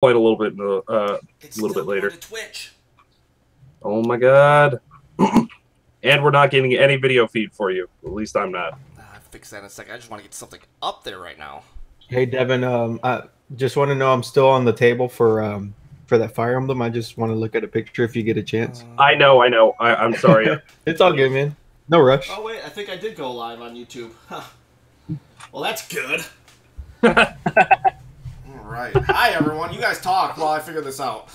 quite a little bit in the, It's a little bit later. To Twitch. Oh my god. And we're not getting any video feed for you. At least I'm not. I'll fix that in a second. I just want to get something up there right now. Hey Devin, I just want to know I'm still on the table for that Fire Emblem. I just want to look at a picture if you get a chance. I know. I'm sorry. It's all good, man. No rush. Oh wait, I think I did go live on YouTube. Huh. Well, that's good. Alright. Hi, everyone. You guys talk while I figure this out.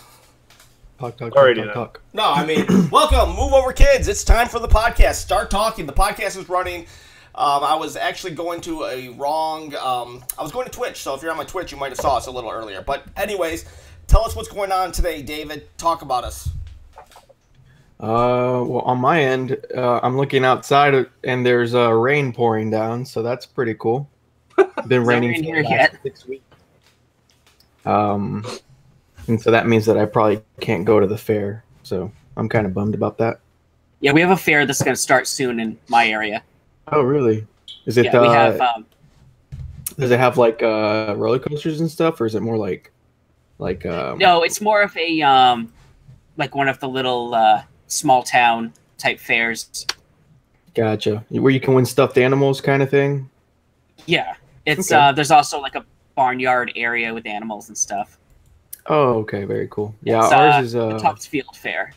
Talk. No, I mean, welcome. Move over, kids. It's time for the podcast. Start talking. The podcast is running. I was actually going to a wrong... I was going to Twitch, so if you're on my Twitch, you might have saw us a little earlier. But anyways, tell us what's going on today, David. Talk about us. Well, on my end, I'm looking outside and there's rain pouring down, so that's pretty cool. Been raining for the last 6 weeks. And so that means that I probably can't go to the fair. So I'm kind of bummed about that. Yeah, we have a fair that's going to start soon in my area. Oh, really? Is it? Yeah, we have. Does it have like roller coasters and stuff, or is it more like? No, it's more of a like one of the little small town type fairs. Gotcha. Where you can win stuffed animals, kind of thing. Yeah, it's okay. There's also like a barnyard area with animals and stuff. Oh, okay, very cool. Yeah, it's, ours is the Topsfield Fair.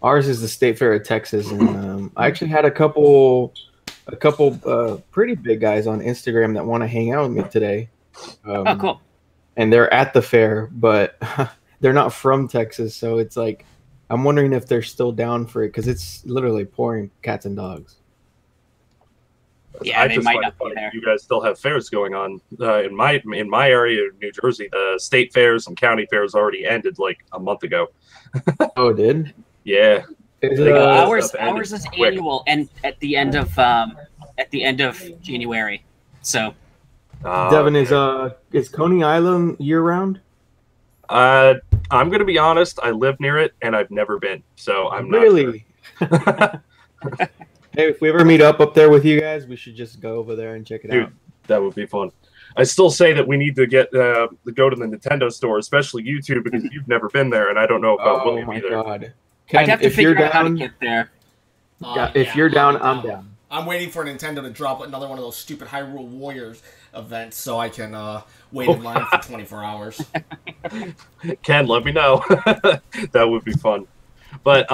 Ours is the State Fair of Texas, and I actually had a couple pretty big guys on Instagram that want to hang out with me today. Oh, cool. And they're at the fair, but they're not from Texas, so it's like I'm wondering if they're still down for it because it's literally pouring cats and dogs. Yeah, they might not be there. You guys still have fairs going on in my area, New Jersey. The state fairs and county fairs already ended like a month ago. Oh, it did? Yeah. Ours is annual and at the end of January. So, Devin, is Coney Island year round? I'm gonna be honest. I live near it and I've never been, so I'm not really. Sure. Hey, if we ever meet up there with you guys, we should just go over there and check it out. That would be fun. I still say that we need to go to the Nintendo store, especially YouTube, because you've never been there, and I don't know about William either. Oh my god! Ken, I'd have to figure out how to get there. If you're down, I'm down. I'm waiting for Nintendo to drop another one of those stupid Hyrule Warriors events so I can wait in line for 24 hours. Ken, let me know. That would be fun. But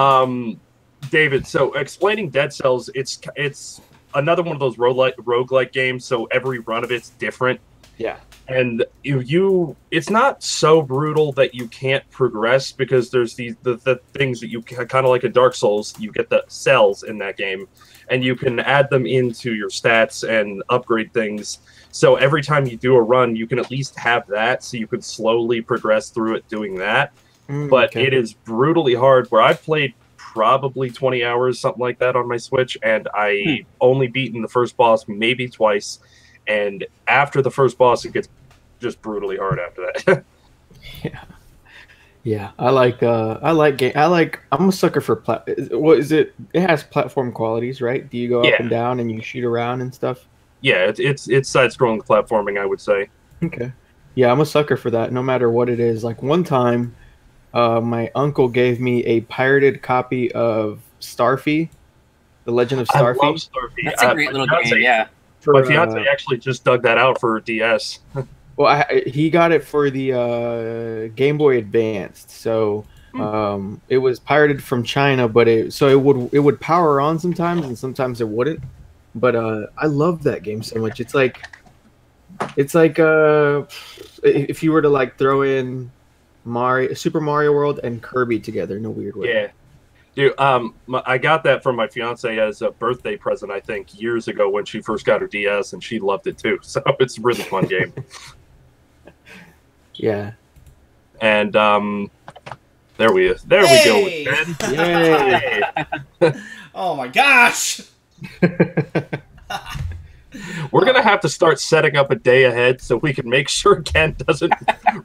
David, so explaining Dead Cells, it's another one of those roguelike games, so every run of it's different. Yeah. And it's not so brutal that you can't progress because there's the things that you kind of like in Dark Souls, you get the cells in that game and you can add them into your stats and upgrade things. So every time you do a run, you can at least have that so you can slowly progress through it doing that. But it is brutally hard where I've played probably 20 hours, something like that on my Switch, and I only beaten the first boss maybe twice. And after the first boss, it gets just brutally hard after that. Yeah. I'm a sucker for what is it? It has platform qualities, right? Do you go up and down and you shoot around and stuff? Yeah, it's side-scrolling platforming, I would say. Okay. Yeah, I'm a sucker for that, no matter what it is. Like one time, my uncle gave me a pirated copy of Starfy, The Legend of Starfy. I love Starfy. That's a great little game, yeah. My fiance actually just dug that out for DS. Well, he got it for the Game Boy Advanced, so it was pirated from China, but it would power on sometimes, and sometimes it wouldn't. But I love that game so much. It's like if you were to like throw in Super Mario World and Kirby together in a weird way. Yeah. Dude, I got that from my fiance as a birthday present, I think, years ago when she first got her DS, and she loved it too. So it's a really fun game. Yeah. And there we go with Ben. Yay! Oh my gosh! We're gonna have to start setting up a day ahead so we can make sure Ken doesn't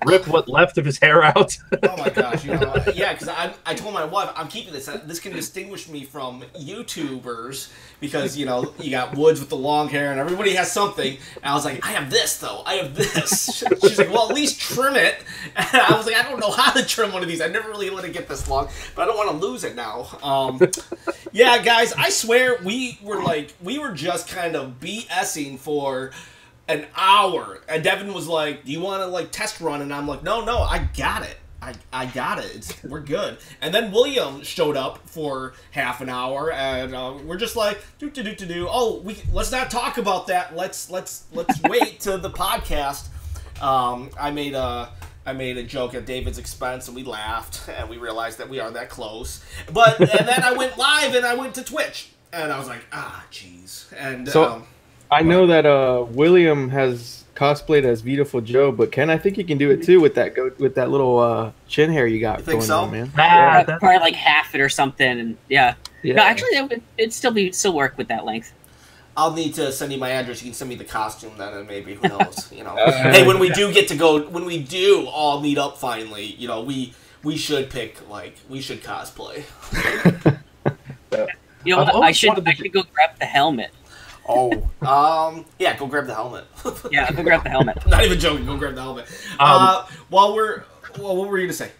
rip what left of his hair out. Oh my gosh, yeah, because I told my wife I'm keeping this. This can distinguish me from YouTubers because you got Woods with the long hair and everybody has something. And I was like, I have this though. I have this. She's like, well, at least trim it. And I was like, I don't know how to trim one of these. I never really let it get this long, but I don't want to lose it now. Yeah, guys, I swear we were just kind of BSing for an hour, and Devin was like, "Do you want to test run?" And I'm like, "No, I got it. I got it. We're good." And then William showed up for half an hour, and we're just like, "Do. Oh, let's not talk about that. Let's wait to the podcast." I made a joke at David's expense, and we laughed, and we realized that we are that close. And then I went live, and I went to Twitch, and I was like, jeez. And so I know that William has cosplayed as Beautiful Joe, but Ken, I think you can do it too with that little chin hair you got going on, man. Probably like half it or something, and yeah. No, actually, it'd still work with that length. I'll need to send you my address. You can send me the costume then, and maybe who knows, Hey, when we do all meet up finally, we should pick we should cosplay. I should go grab the helmet. Oh, yeah, go grab the helmet. Yeah, go grab the helmet. I'm not even joking. Go grab the helmet. What were you gonna say?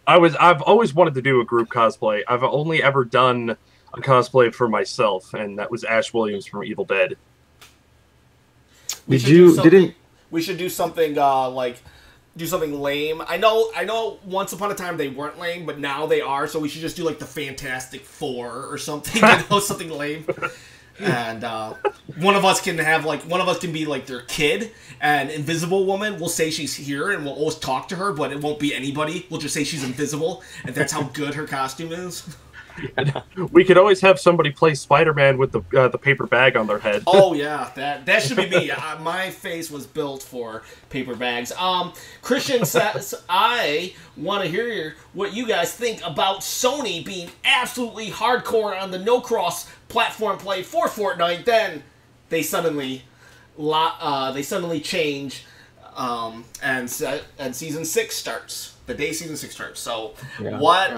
I've always wanted to do a group cosplay. I've only ever done a cosplay for myself, and that was Ash Williams from Evil Dead. We should do something do something lame. I know once upon a time they weren't lame, but now they are, so we should just do the Fantastic Four or something, something lame. And one of us can be their kid, and Invisible Woman will say she's here, and we'll always talk to her, but it won't be anybody. We'll just say she's invisible, and that's how good her costume is. We could always have somebody play Spider-Man with the paper bag on their head. Oh yeah, that should be me. My face was built for paper bags. Christian says, I want to hear what you guys think about Sony being absolutely hardcore on the no cross platform play for Fortnite. Then they suddenly change, and season 6 starts. The day season 6 starts. So, what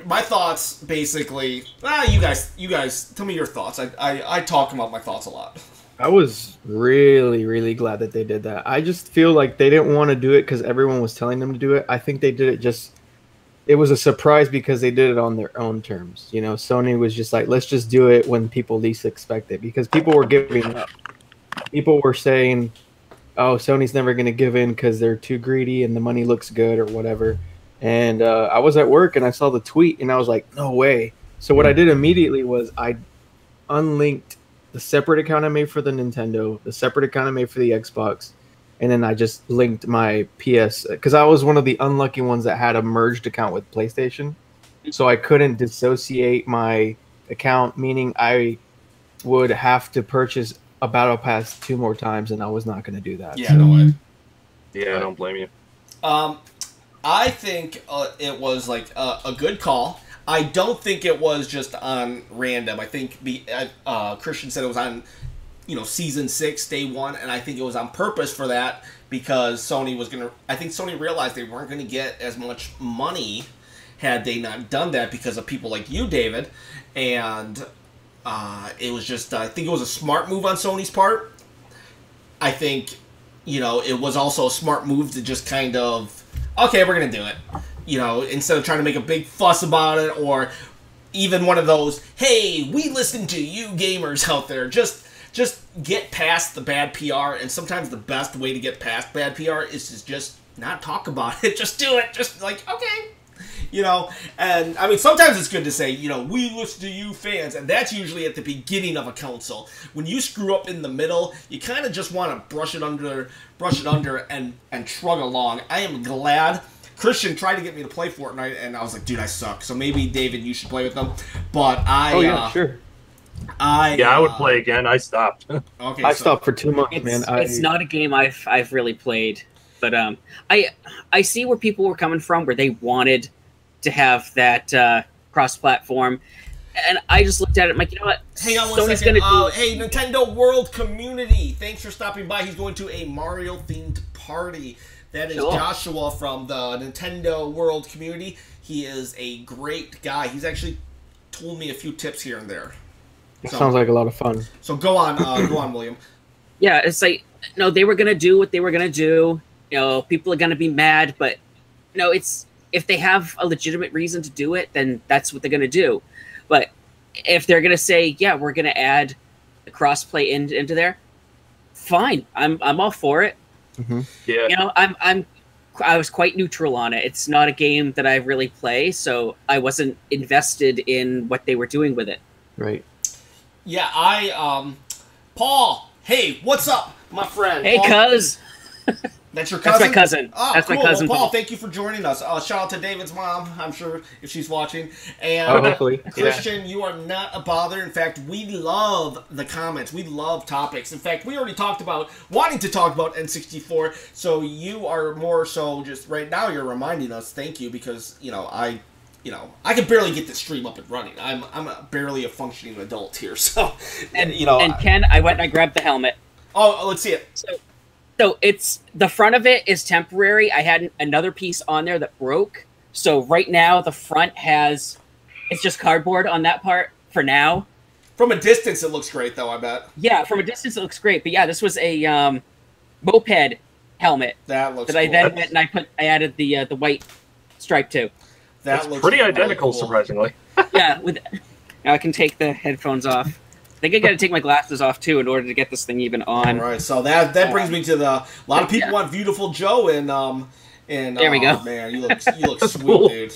my thoughts basically? You guys, tell me your thoughts. I talk about my thoughts a lot. I was really, really glad that they did that. I just feel like they didn't want to do it because everyone was telling them to do it. I think they did it it was a surprise because they did it on their own terms. Sony was just like, let's just do it when people least expect it, because people were giving up. People were saying, oh, Sony's never going to give in because they're too greedy and the money looks good or whatever. And I was at work and I saw the tweet and I was like, no way. So what I did immediately was I unlinked the separate account I made for the Nintendo, the separate account I made for the Xbox, and then I just linked my PS, because I was one of the unlucky ones that had a merged account with PlayStation. So I couldn't dissociate my account, meaning I would have to purchase a battle pass 2 more times, and I was not going to do that. Yeah, no way. Yeah, I don't blame you. I think it was a good call. I don't think it was just on random. I think Christian said it was on season 6, day 1, and I think it was on purpose for that, because Sony was gonna. I think Sony realized they weren't going to get as much money had they not done that because of people like you, David, and. It was just, I think it was a smart move on Sony's part. I think, it was also a smart move to just kind of, okay, we're going to do it. Instead of trying to make a big fuss about it, or even one of those, hey, we listen to you gamers out there. Just get past the bad PR, and sometimes the best way to get past bad PR is to just not talk about it. Just do it. Just okay. And I mean, sometimes it's good to say, we listen to you fans, and that's usually at the beginning of a council. When you screw up in the middle, you kind of just want to brush it under and shrug along. I am glad Christian tried to get me to play Fortnite, and I was like, dude, I suck. So maybe, David, you should play with them. But sure. I would play again. I stopped. Okay, I stopped for 2 months, man. It's not a game I've really played. But I see where people were coming from, where they wanted to have that cross-platform. And I just looked at it, I'm like, you know what? Hang on one Sony's second. gonna Hey, Nintendo World Community, thanks for stopping by. He's going to a Mario-themed party. That is Joshua from the Nintendo World Community. He is a great guy. He's actually told me a few tips here and there. It sounds like a lot of fun. So go on, William. Yeah, it's like, no, they were gonna do what they were gonna do. You know, people are gonna be mad, but you know, it's if they have a legitimate reason to do it, then that's what they're gonna do. But if they're gonna say, yeah, we're gonna add the crossplay into there, fine. I'm all for it. Mm-hmm. Yeah. You know, I was quite neutral on it. It's not a game that I really play, so I wasn't invested in what they were doing with it. Right. Yeah, Paul, hey, what's up, my friend? Hey, Paul, cuz. That's your cousin? That's my cousin. Oh, That's cool. my cousin. Well, Paul, thank you for joining us. Shout out to David's mom, I'm sure, if she's watching. And hopefully. Christian, you are not a bother. In fact, we love the comments. We love topics. In fact, we already talked about wanting to talk about N64, so you are more so just right now you're reminding us. Thank you, because, I can barely get this stream up and running. I'm barely a functioning adult here, so... And Ken, I went and I grabbed the helmet. Oh, let's see it. So it's the front of it is temporary. I had another piece on there that broke. So right now the front it's just cardboard on that part for now. From a distance, it looks great, though. I bet. Yeah, from a distance it looks great. But yeah, this was a moped helmet that looks. I cool. then went and I added the white stripe to. That looks looks pretty really identical, cool. surprisingly. Yeah, now I can take the headphones off. I think I got to take my glasses off too in order to get this thing even on. All right, so that brings me to a lot of people want Beautiful Joe and there we go. Man, you look sweet, cool. Dude.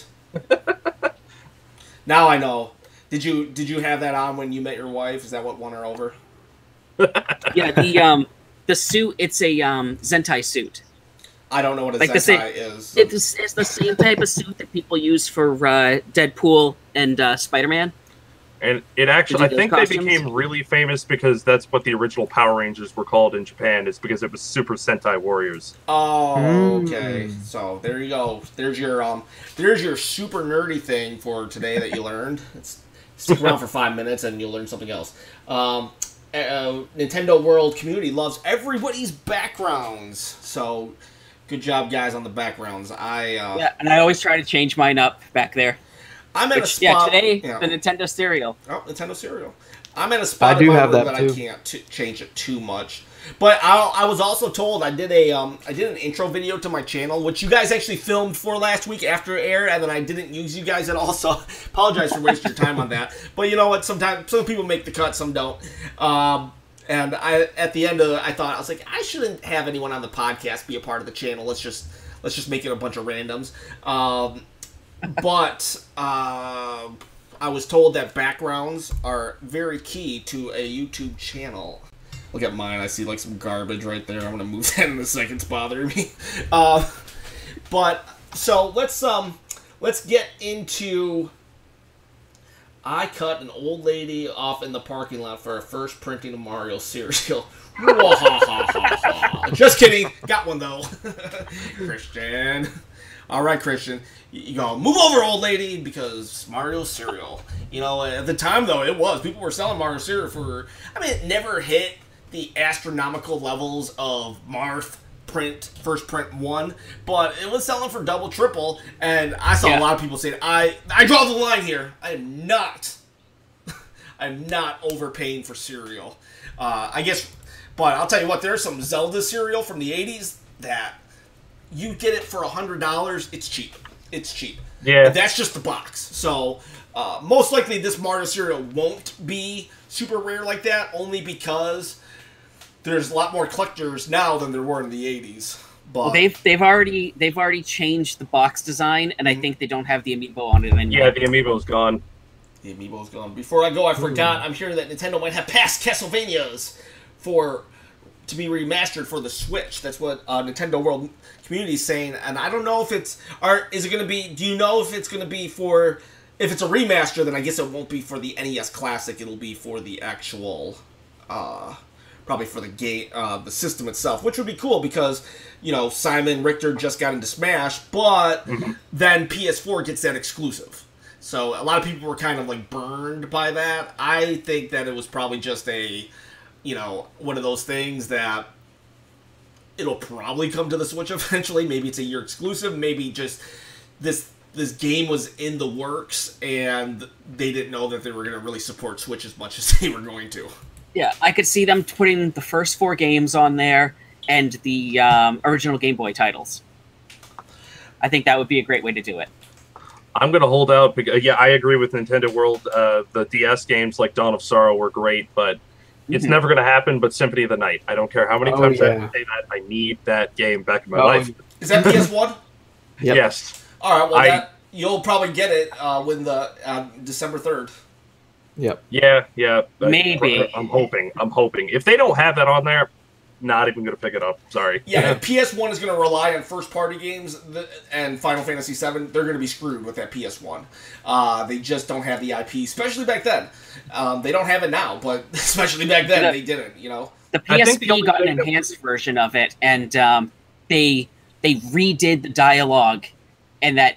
Now I know. Did you have that on when you met your wife? Is that what won her over? Yeah, the suit. It's a Zentai suit. I don't know what a like Zentai is. So. It's the same type of suit that people use for Deadpool and Spider-Man. And it actually, I think costumes? they became really famous because that's what the original Power Rangers were called in Japan. Is because it was Super Sentai Warriors. Oh, okay. So there you go. There's your super nerdy thing for today that you learned. Stick around for 5 minutes and you'll learn something else. Nintendo World Community loves everybody's backgrounds. So good job, guys, on the backgrounds. Yeah, and I always try to change mine up back there. I'm at a spot. Yeah, today the Nintendo cereal. Oh, Nintendo cereal. I'm at a spot I do in my have room that I too. can't change it too much. But I was also told I did an intro video to my channel, which you guys actually filmed for last week after it aired, and then I didn't use you guys at all. So apologize for wasting your time on that. But you know what? Sometimes some people make the cut, some don't. And at the end of it, I was like, I shouldn't have anyone on the podcast be a part of the channel. Let's just make it a bunch of randoms. But I was told that backgrounds are very key to a YouTube channel. Look at mine. I see like some garbage right there. I'm gonna move that in a second. It's bothering me. But so let's get into. I cut an old lady off in the parking lot for her first printing of Mario cereal. Just kidding. Got one though. Christian. All right, Christian. You go, move over, old lady, because Mario cereal. At the time, though, people were selling Mario cereal for, it never hit the astronomical levels of Marth first print 1, but it was selling for double, triple, and I saw a lot of people saying, I draw the line here. I'm not overpaying for cereal. I guess, but I'll tell you what, there's some Zelda cereal from the 80s that you get it for $100, it's cheap. It's cheap. Yeah. And that's just the box. So, most likely this Mario cereal won't be super rare like that, only because there's a lot more collectors now than there were in the 80s. But well, they've already changed the box design, and I think they don't have the amiibo on it anymore. Yeah, the amiibo's gone. The amiibo's gone. Before I go, I forgot. I'm sure that Nintendo might have past Castlevanias to be remastered for the Switch. That's what Nintendo World Community is saying, and I don't know if it's is it going to be? Do you know if it's going to be for? If it's a remaster, then I guess it won't be for the NES Classic. It'll be for the actual, probably for the game, the system itself, which would be cool because Simon Richter just got into Smash, but then PS4 gets that exclusive. So a lot of people were kind of like burned by that. I think that it was probably just a, one of those things that it'll probably come to the Switch eventually. Maybe it's a year exclusive. Maybe just this game was in the works and they didn't know that they were going to really support Switch as much as they were going to. Yeah, I could see them putting the first 4 games on there and the original Game Boy titles. I think that would be a great way to do it. I'm going to hold out. Because, I agree with Nintendo World. The DS games like Dawn of Sorrow were great, but it's never going to happen. But Symphony of the Night. I don't care how many times I say that. I need that game back in my life. Is that PS1? Yep. Yes. All right, well, you'll probably get it when the December 3rd. Yep. Yeah. Maybe. I'm hoping. If they don't have that on there, not even going to pick it up. Sorry. Yeah, if PS1 is going to rely on first-party games and Final Fantasy VII, they're going to be screwed with that PS1. They just don't have the IP, especially back then. They don't have it now, but especially back then, they didn't, The PSP got an enhanced version of it, and they redid the dialogue and that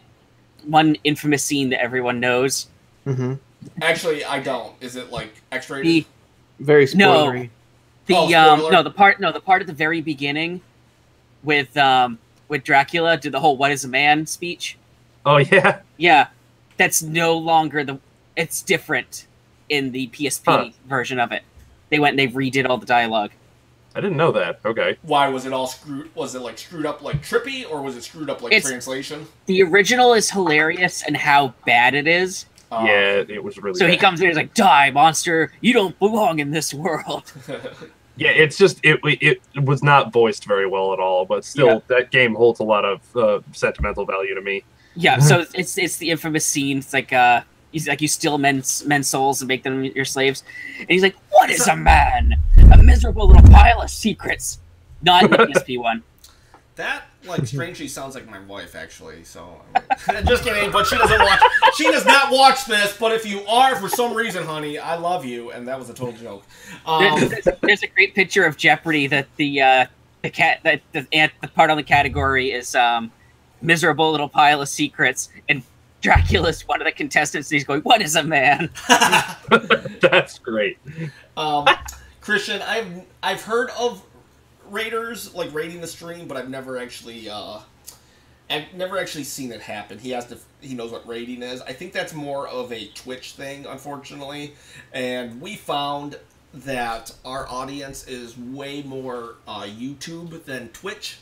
one infamous scene that everyone knows. Mm-hmm. Actually, I don't. Is it, like, X-rated? Very spoilery. The part at the very beginning with Dracula did the whole "What is a man" speech. Oh yeah. Yeah, that's no longer it's different in the PSP version of it. They went and they redid all the dialogue. I didn't know that. Okay. Why was it all screwed? Was it like screwed up like trippy, or was it screwed up like translation? The original is hilarious and how bad it is. Yeah, it was really. So bad. he comes in and he's like, "Die, monster! You don't belong in this world." Yeah, it's just it was not voiced very well at all, but still, that game holds a lot of sentimental value to me. Yeah, so it's the infamous scene. It's like you steal men's souls and make them your slaves, and he's like, "What is a man? A miserable little pile of secrets." Not in the PSP one. That strangely sounds like my wife, actually. So just kidding, but she doesn't watch. She does not watch this. But if you are, for some reason, honey, I love you, and that was a total joke. There's a great picture of Jeopardy that the part on the category is miserable little pile of secrets, and Dracula's one of the contestants. And he's going, "What is a man?" That's great. Christian, I've heard of raiders raiding the stream, but I've never actually seen it happen. He knows what raiding is. I think that's more of a Twitch thing, unfortunately. And we found that our audience is way more YouTube than Twitch.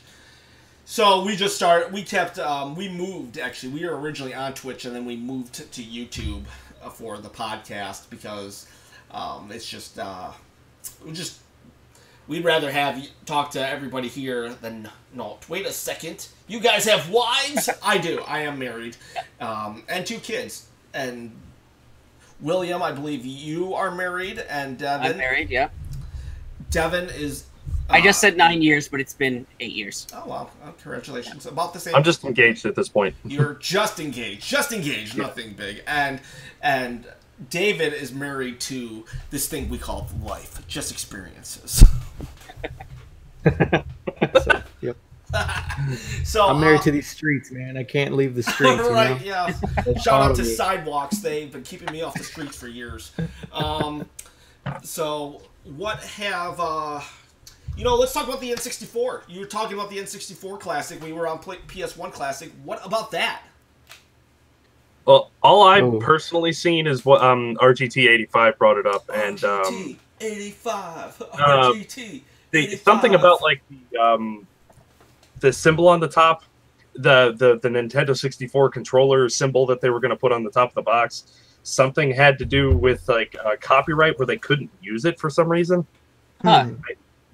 So we just we moved, actually. We were originally on Twitch, and then we moved to YouTube for the podcast because it's just we'd rather have you talk to everybody here than not. Wait a second. You guys have wives? I do. I am married. And 2 kids. And William, I believe you are married. And Devin. I'm married, yeah. Devin is... I just said 9 years, but it's been 8 years. Oh, well. Congratulations. About the same... I'm just engaged at this point. You're just engaged. Just engaged. Nothing big. And David is married to this thing we call life. Just experiences. Yep. So I'm married to these streets, man. I can't leave the streets. Right? You know? Yeah. Shout out to Sidewalks. They've been keeping me off the streets for years. So what have let's talk about the N64. You were talking about the N64 Classic. We were on PS1 Classic. What about that? Well, all I've personally seen is what RGT 85 brought it up, and RGT 85. RGT. Something about the symbol on the top, the Nintendo 64 controller symbol that they were going to put on the top of the box. Something had to do with copyright where they couldn't use it for some reason. Huh.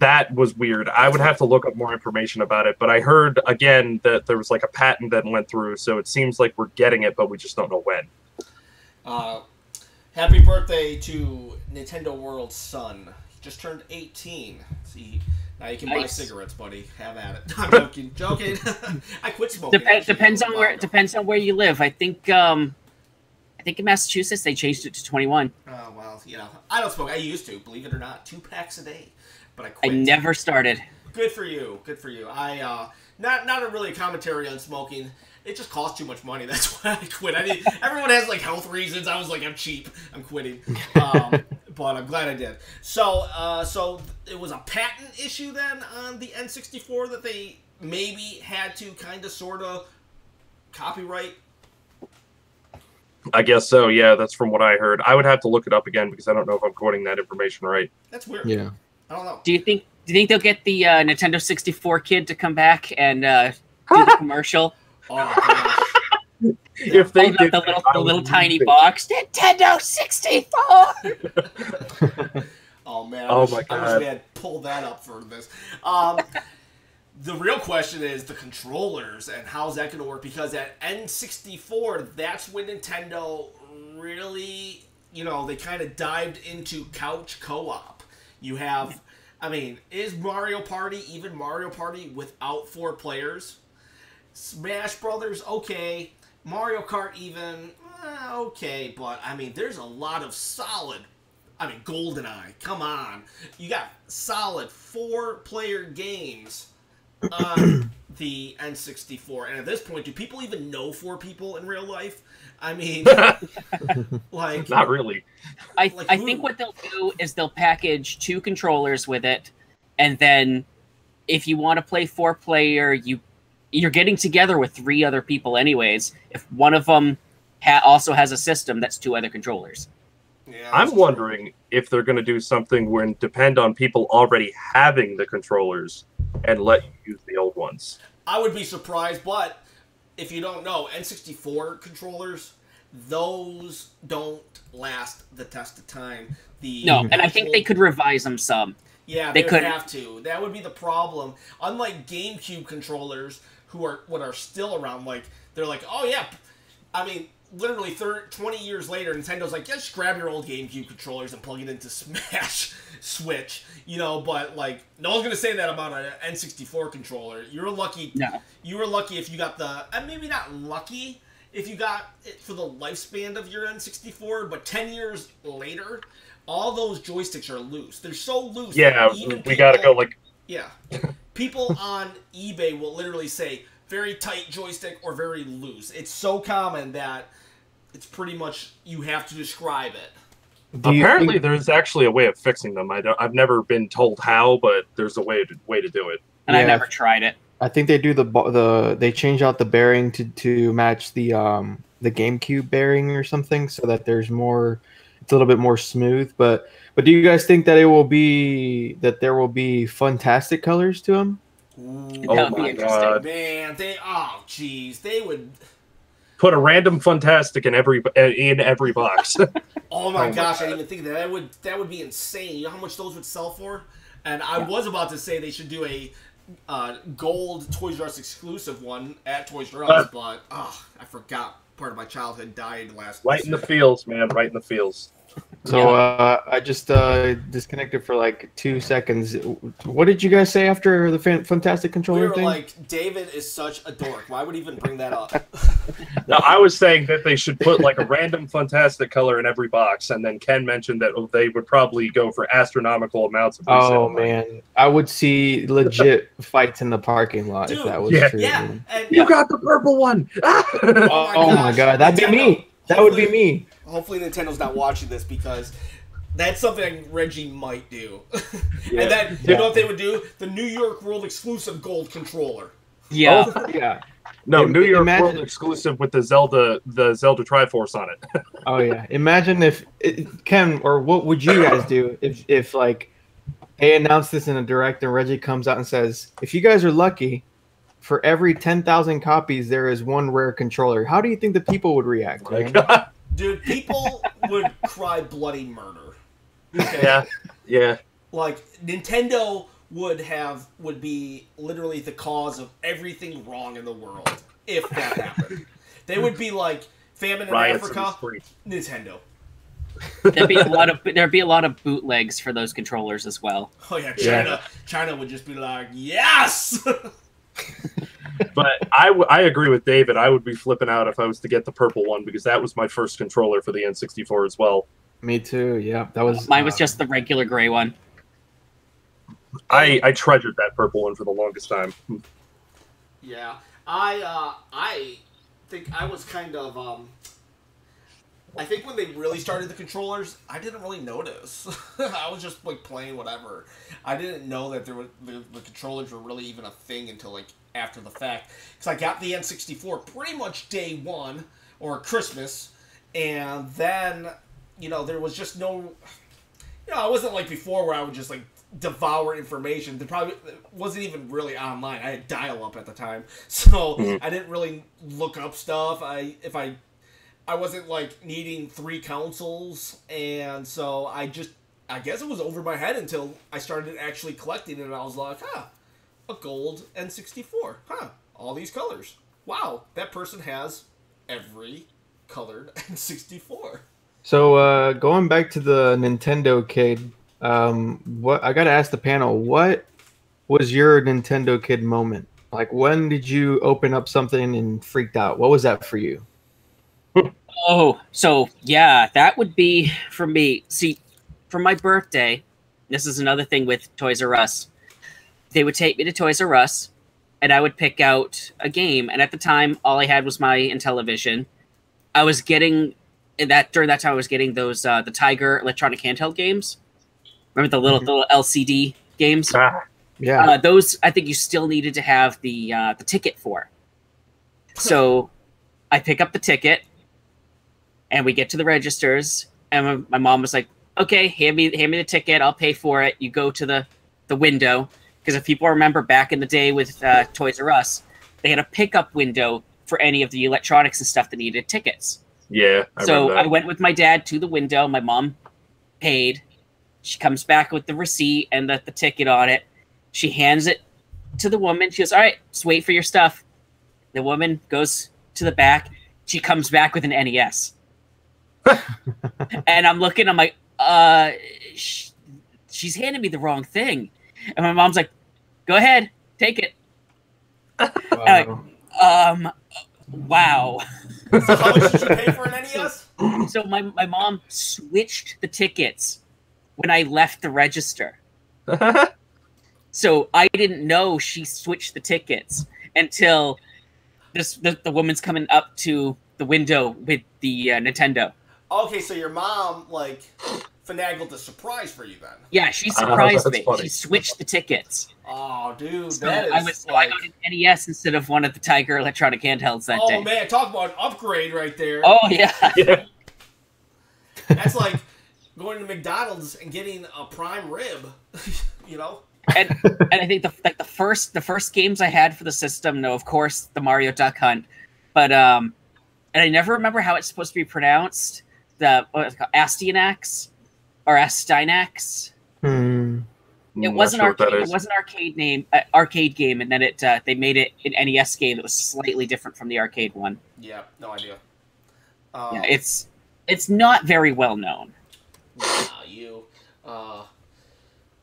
That was weird. I would have to look up more information about it, but I heard again that there was a patent that went through, so it seems like we're getting it, but we just don't know when. Happy birthday to Nintendo World's son. He just turned 18. See, now you can buy cigarettes, buddy. Have at it. I'm joking. I quit smoking. Depends on where you live. I think in Massachusetts they changed it to 21. Oh well, I don't smoke. I used to, believe it or not, 2 packs a day. But I quit. I never started. Good for you. Good for you. I not a really commentary on smoking. it just cost too much money. That's why I quit. I mean, everyone has like health reasons. I was like, I'm cheap. I'm quitting. But I'm glad I did. So it was a patent issue then on the N64 that they maybe had to kind of sort of copyright. I guess so. Yeah, that's from what I heard. I would have to look it up again because I don't know if I'm quoting that information right. That's weird. Yeah. I don't know. Do you think they'll get the Nintendo 64 kid to come back and do the commercial? Oh my gosh. If they Hold did, up the little tiny box, Nintendo 64. Oh man! Oh my God. I wish we had pulled that up for this. The real question is the controllers and how's that going to work? Because at N64, that's when Nintendo really, they kind of dived into couch co-op. You have, I mean, is Mario Party even Mario Party without 4 players? Smash Brothers, okay. Mario Kart even, okay. But, I mean, there's a lot of solid, GoldenEye, come on. You got solid 4-player games on the N64. And at this point, do people even know 4 people in real life? I mean, like... Not really. I think what they'll do is they'll package 2 controllers with it, and then if you want to play 4-player, you're getting together with 3 other people anyways. If one of them also has a system, that's 2 other controllers. Yeah, I'm wondering if they're going to do something where depend on people already having the controllers and let you use the old ones. I would be surprised, but if you don't know, N64 controllers, those don't last the test of time. And I think they could revise them some. Yeah, they could have to. That would be the problem. Unlike GameCube controllers, who are still around, like they're like, oh yeah, I mean, literally 20 years later, Nintendo's like, yeah, just grab your old GameCube controllers and plug it into Smash Switch, but like, no one's gonna say that about an N64 controller. You're lucky. No. You were lucky if you got and maybe not lucky if you got it for the lifespan of your N64, but 10 years later, all those joysticks are loose. They're so loose. Yeah, we gotta go like... Yeah. People on eBay will literally say, very tight joystick or very loose. It's so common that it's pretty much, you have to describe it. Apparently, there's actually a way of fixing them. I've never been told how, but there's a way to do it. And I never tried it. I think they do they change out the bearing to match the GameCube bearing or something, so that it's a little bit more smooth. But do you guys think that there will be fantastic colors to them? Ooh, oh my God, man! They would put a random fantastic in every box. Oh my gosh, I didn't even think of that. That would be insane. You know how much those would sell for? And I was about to say they should do a gold Toys R Us exclusive one at Toys R Us, but I forgot. Part of my childhood died last. Right in the feels, man. Right in the feels. So I just disconnected for like 2 seconds. What did you guys say after the fantastic controller we were thing? Like, David is such a dork. Why would he even bring that up? No, I was saying that they should put like a random fantastic color in every box, and then Ken mentioned that they would probably go for astronomical amounts of resale. Oh man, I would see legit fights in the parking lot. Dude, if that was true. Yeah, and, you got the purple one. Oh my God, that'd be me. That would be me. Hopefully Nintendo's not watching this, because that's something Reggie might do. Yeah. And then, you know what they would do? The New York World exclusive gold controller. Yeah. Yeah. No, New York World exclusive with the Zelda Triforce on it. Oh yeah. Imagine if Ken, or what would you guys do if like they announce this in a direct and Reggie comes out and says, if you guys are lucky, for every 10,000 copies there is one rare controller. How do you think the people would react? Dude, people would cry bloody murder. Okay? Yeah. Like, Nintendo would be literally the cause of everything wrong in the world if that happened. They would be like, famine in Africa, Nintendo. There'd be a lot of bootlegs for those controllers as well. Oh yeah, China would just be like, yes. But I agree with David. I would be flipping out if I was to get the purple one, because that was my first controller for the N64 as well. Me too. Yeah, that was. Mine was just the regular gray one. I treasured that purple one for the longest time. Yeah, I think I was kind of I think when they really started the controllers, I didn't really notice. I was just like playing whatever. I didn't know that there were the controllers were really even a thing until like after the fact. Because I got the N64 pretty much day one or Christmas, and then there was just no. I wasn't like before where I would just like devour information. There probably wasn't even really online. I had dial-up at the time, so I didn't really look up stuff. I wasn't like needing 3 consoles, and so I guess it was over my head until I started actually collecting it, and I was like, a gold N64, all these colors. Wow, that person has every colored N64. So going back to the Nintendo kid, what I gotta ask the panel, what was your Nintendo kid moment? Like, when did you open up something and freaked out? What was that for you? Oh, so yeah, that would be for me. See, for my birthday, this is another thing with Toys R Us. They would take me to Toys R Us, and I would pick out a game. And at the time, all I had was my Intellivision. I was getting during that time. I was getting those the Tiger electronic handheld games. Remember the little LCD games? Yeah, those I think you still needed to have the ticket for. So I pick up the ticket. And we get to the registers, and my mom was like, "Okay, hand me the ticket. I'll pay for it. You go to the window." Because if people remember back in the day with Toys R Us, they had a pickup window for any of the electronics and stuff that needed tickets. Yeah, So I went with my dad to the window. My mom paid. She comes back with the receipt and the ticket on it. She hands it to the woman. She goes, "All right, just wait for your stuff." The woman goes to the back. She comes back with an NES. And I'm looking, I'm like, she's handing me the wrong thing. And my mom's like, "Go ahead, take it." wow. Like, wow. So how much did you pay for an NES? So my mom switched the tickets when I left the register. So I didn't know she switched the tickets until the woman's coming up to the window with the Nintendo. Okay, so your mom, like, finagled a surprise for you then. Yeah, she surprised that's me. funny. She switched the tickets. Oh, dude, So that is I got an NES instead of one of the Tiger electronic handhelds that day. Oh, man, talk about an upgrade right there. Oh, yeah. Yeah. That's like going to McDonald's and getting a prime rib, And I think the first games I had for the system, no, of course, the Mario Duck Hunt. But, and I never remember how it's supposed to be pronounced. Astyanax or Astyanax. It was an arcade. It was an arcade game, and then they made it an NES game that was slightly different from the arcade one. Yeah, no idea. Yeah, it's not very well known.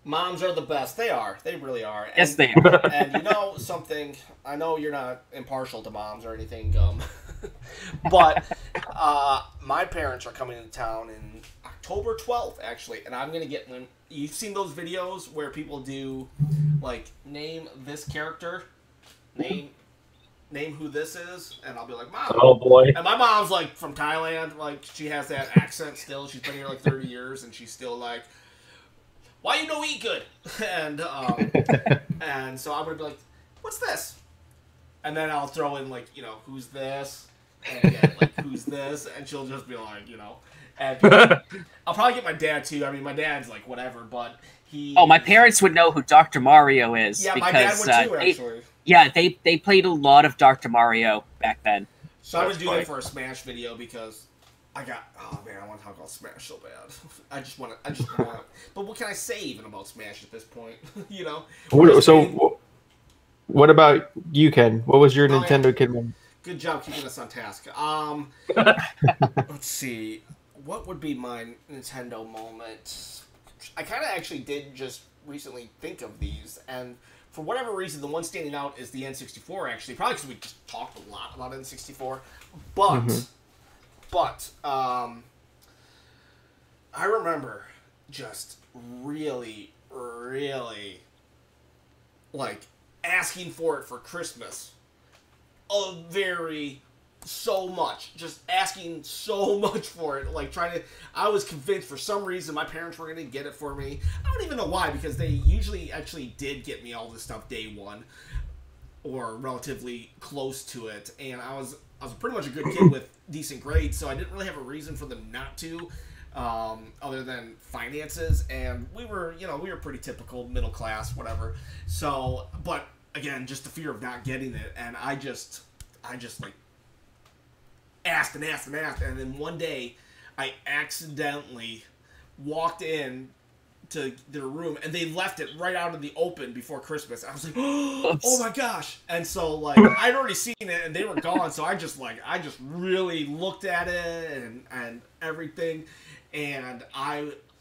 Moms are the best. They are. They really are. And, Yes, they are. And you know something? I know you're not impartial to moms or anything, but my parents are coming into town in October 12th, actually, and I'm going to get them. You've seen those videos where people do, like, name this character, name who this is, and I'll be like, "Mom." Oh boy. And my mom's, like, from Thailand. Like, she has that accent still. She's been here, like, 30 years, and she's still, like, "Why you no eat good?" And and so I'm going to be like, "What's this?" And then I'll throw in, like, who's this? And again, like, who's this? And she'll just be like, And I'll probably get my dad, too. I mean, my dad's, like, whatever, but he... Oh, my parents would know who Dr. Mario is. Yeah, because, my dad would, too, actually. Yeah, they played a lot of Dr. Mario back then. So I would do that for a Smash video because I want to talk about Smash so bad. I just want to. But what can I say even about Smash at this point? So, what about you, Ken? What was your Nintendo kid moment? Good job keeping us on task. Let's see. What would be my Nintendo moment? I kind of actually did just recently think of these, and for whatever reason, the one standing out is the N64, actually. Probably because we just talked a lot about N64. But I remember just really, really, like, asking for it for Christmas a very so much, just asking so much for it, like I was convinced for some reason my parents were going to get it for me. I don't even know why, because they usually actually did get me all this stuff day one, or relatively close to it, and I was pretty much a good kid with decent grades, so I didn't really have a reason for them not to, other than finances, and we were pretty typical middle class, whatever. So, but again, just the fear of not getting it, and I just like asked and asked and asked, and then one day I accidentally walked in to their room, and they left it right out in the open before Christmas. I was like, oh my gosh. And so, like, I'd already seen it, and they were gone, so I just really looked at it and everything, and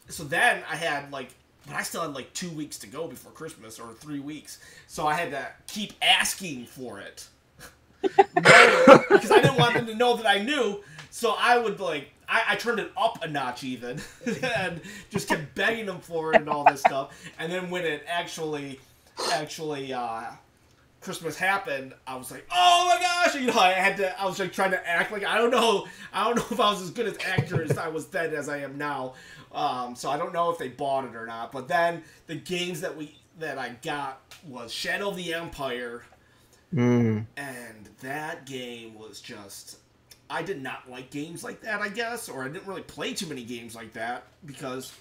so then I had, like, but I still had, like, 2 weeks to go before Christmas, or 3 weeks, so I had to keep asking for it. Because I didn't want them to know that I knew, so I would, like, I turned it up a notch even, and just kept begging them for it and all this stuff. And then when it actually Christmas happened, I was like, oh my gosh, I was like trying to act like, I don't know if I was as good as actor as I was then as I am now. So I don't know if they bought it or not. But then the games that I got was Shadow of the Empire, and that game was just, I did not like games like that, I guess, or I didn't really play too many games like that because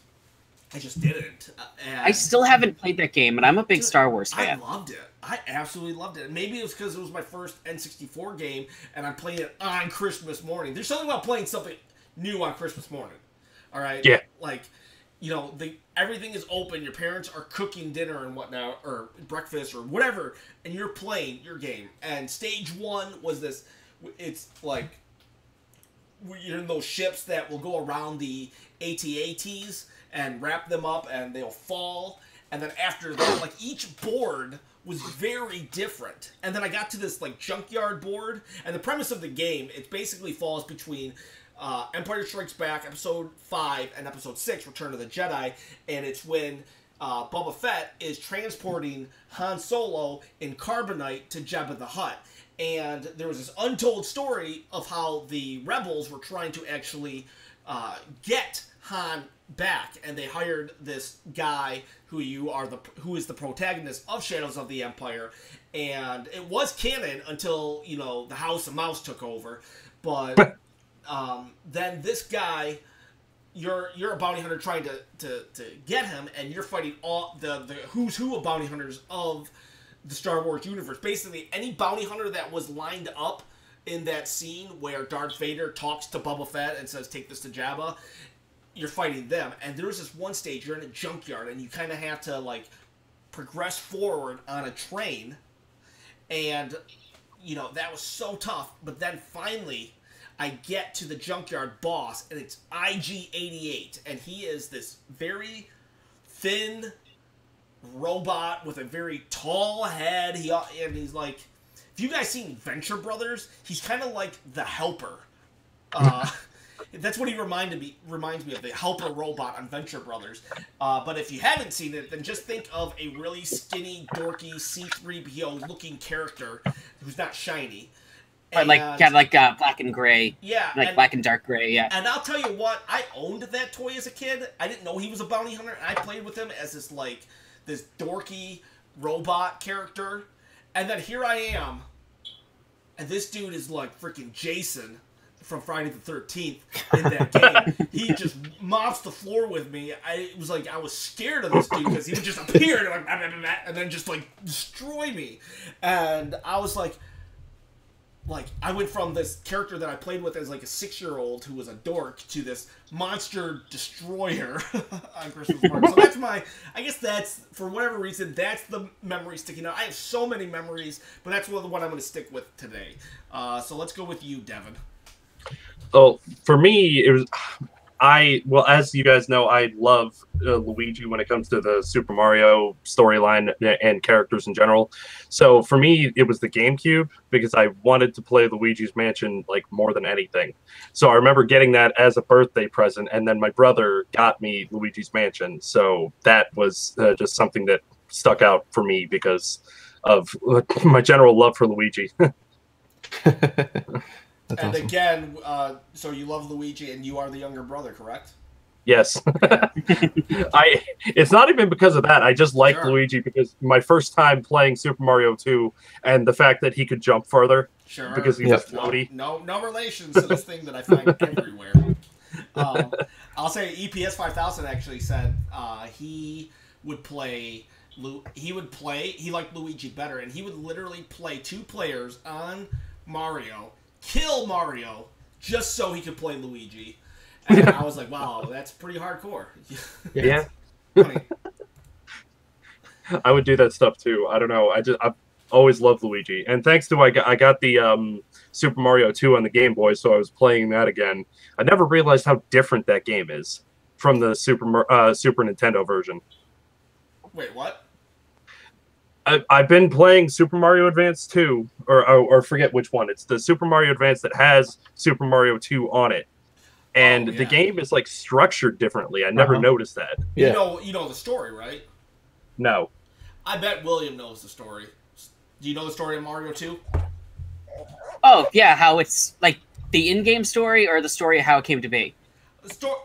I just didn't. I still haven't played that game, and I'm a big Star Wars fan. I loved it. I absolutely loved it. Maybe it was because it was my first N64 game, and I played it on Christmas morning. There's something about playing something new on Christmas morning. All right? Yeah. Like, everything is open. Your parents are cooking dinner and whatnot, or breakfast or whatever, and you're playing your game. And stage one was this. It's like, you're in those ships that will go around the AT-ATs and wrap them up, and they'll fall. And then after that, like, each board was very different. And then I got to this, like, junkyard board, and the premise of the game, it basically falls between Empire Strikes Back, Episode 5, and Episode 6, Return of the Jedi, and it's when Boba Fett is transporting Han Solo in carbonite to Jabba the Hutt. And there was this untold story of how the rebels were trying to actually get Han back, and they hired this guy who is the protagonist of Shadows of the Empire, and it was canon until the House of Mouse took over, but then this guy, you're a bounty hunter trying to get him, and you're fighting all the who's who of bounty hunters of the Star Wars universe. Basically, any bounty hunter that was lined up in that scene where Darth Vader talks to Boba Fett and says, "Take this to Jabba," you're fighting them. And there's this one stage, you're in a junkyard, and you kind of have to, like, progress forward on a train. And, that was so tough. But then finally, I get to the junkyard boss, and it's IG-88. And he is this very thin robot with a very tall head. And he's like, if you guys seen Venture Brothers, he's kind of like the Helper. That's what he reminds me of, the Helper robot on Venture Brothers. But if you haven't seen it, then just think of a really skinny, dorky, C-3PO looking character who's not shiny. Or kind of like black and gray. Yeah. Black and dark gray, yeah. And I'll tell you what, I owned that toy as a kid. I didn't know he was a bounty hunter, and I played with him as this dorky robot character. And then here I am, and this dude is like freaking Jason from Friday the 13th in that game. He just mops the floor with me. I was scared of this dude because he would just appear and then just like destroy me. And I was like I went from this character that I played with as like a 6-year-old who was a dork to this monster destroyer on Christmas morning. So that's for whatever reason, that's the memory sticking out. I have so many memories, but that's what I'm going to stick with today. So let's go with you, Devin. So for me, it was as you guys know, I love Luigi when it comes to the Super Mario storyline and characters in general. So for me, it was the GameCube because I wanted to play Luigi's Mansion like more than anything. So I remember getting that as a birthday present, and then my brother got me Luigi's Mansion. So that was just something that stuck out for me because of my general love for Luigi. That's and awesome. again, so you love Luigi, and you are the younger brother, correct? Yes. It's not even because of that. I just like Sure. Luigi because my first time playing Super Mario 2 and the fact that he could jump further Sure. because he was floaty. No relations to this thing that I find everywhere. I'll say EPS 5000 actually said he would play. He liked Luigi better, and he would literally play 2 players on Mario, kill Mario, just so he could play Luigi. And I was like, wow, that's pretty hardcore. Yeah. Funny. I would do that stuff too. I don't know. I've always loved Luigi, and thanks to I got the Super Mario 2 on the Game Boy, so I was playing that again. I never realized how different that game is from the Super Nintendo version. Wait, what? I've been playing Super Mario Advance 2, or forget which one. It's the Super Mario Advance that has Super Mario 2 on it. And the game is like structured differently. I never noticed that. Yeah. You know the story, right? No. I bet William knows the story. Do you know the story of Mario 2? Oh yeah, how it's like the in-game story or the story of how it came to be. Tell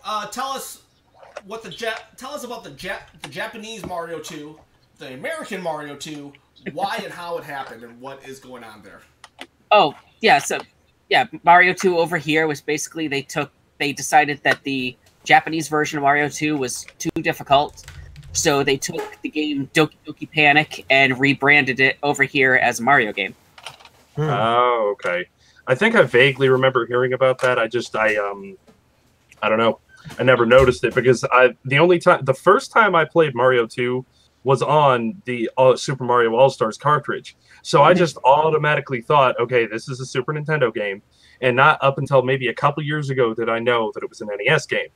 us about the Japanese Mario 2, the American Mario 2, why and how it happened, and what is going on there. Oh yeah, so yeah, Mario 2 over here was basically they decided that the Japanese version of Mario 2 was too difficult, so they took the game Doki Doki Panic and rebranded it over here as a Mario game. Oh, okay. I think I vaguely remember hearing about that. I don't know. I never noticed it because the first time I played Mario 2 was on the Super Mario All-Stars cartridge. So I just automatically thought, okay, this is a Super Nintendo game. And not up until maybe a couple years ago did I know that it was an NES game.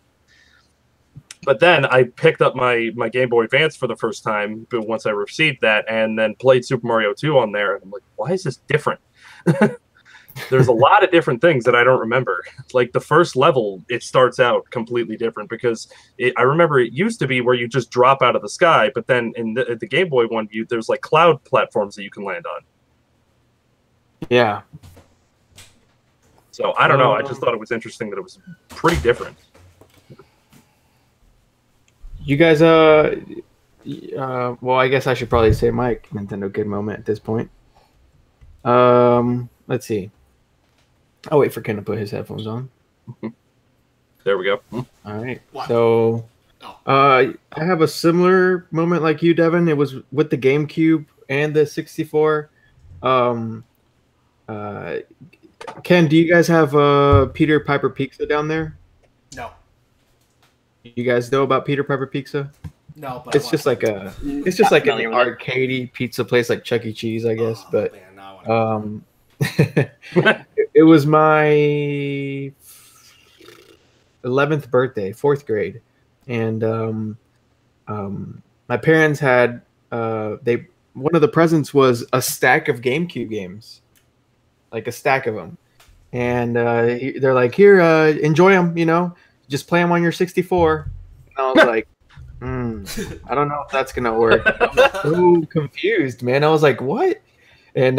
But then I picked up my Game Boy Advance for the first time once I received that, and then played Super Mario 2 on there. And I'm like, why is this different? There's a lot of different things that I don't remember. Like the first level, it starts out completely different because I remember it used to be where you just drop out of the sky, but then in the Game Boy one, there's like cloud platforms that you can land on. Yeah. So I don't know. I just thought it was interesting that it was pretty different. You guys, well, I guess I should probably say my Nintendo Kid moment at this point. Let's see. I'll wait for Ken to put his headphones on. There we go. All right. What? So, I have a similar moment like you, Devin. It was with the GameCube and the 64. Ken, do you guys have Peter Piper Pizza down there? No. You guys know about Peter Piper Pizza? No, but It's just like an arcadey pizza place like Chuck E. Cheese, I guess. But man, now it was my 11th birthday, 4th grade, and my parents had one of the presents was a stack of GameCube games, like a stack of them, and they're like, "Here, enjoy them, just play them on your 64." And I was like, I don't know if that's gonna work. I was so confused, man. I was like, "What?" And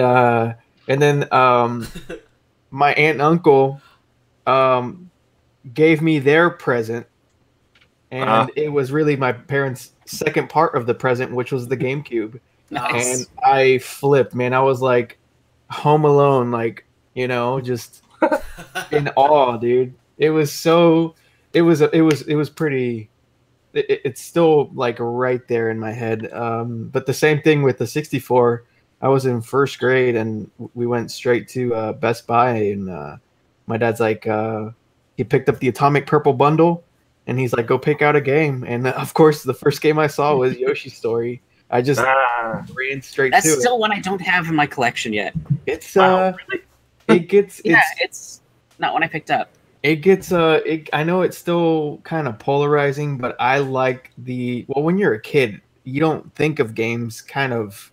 then my aunt and uncle gave me their present, and it was really my parents' second part of the present, which was the GameCube. Nice. And I flipped, man. I was like Home Alone, like, just in awe, dude. It was so. It was pretty. It's still like right there in my head. But the same thing with the 64. I was in first grade and we went straight to Best Buy, and my dad's like, he picked up the Atomic Purple bundle and he's like, go pick out a game. And of course, the first game I saw was Yoshi's Story. I just ran straight to it. That's still one I don't have in my collection yet. It's really? It's not one I picked up. It gets I know it's still kind of polarizing, but I like when you're a kid, you don't think of games kind of,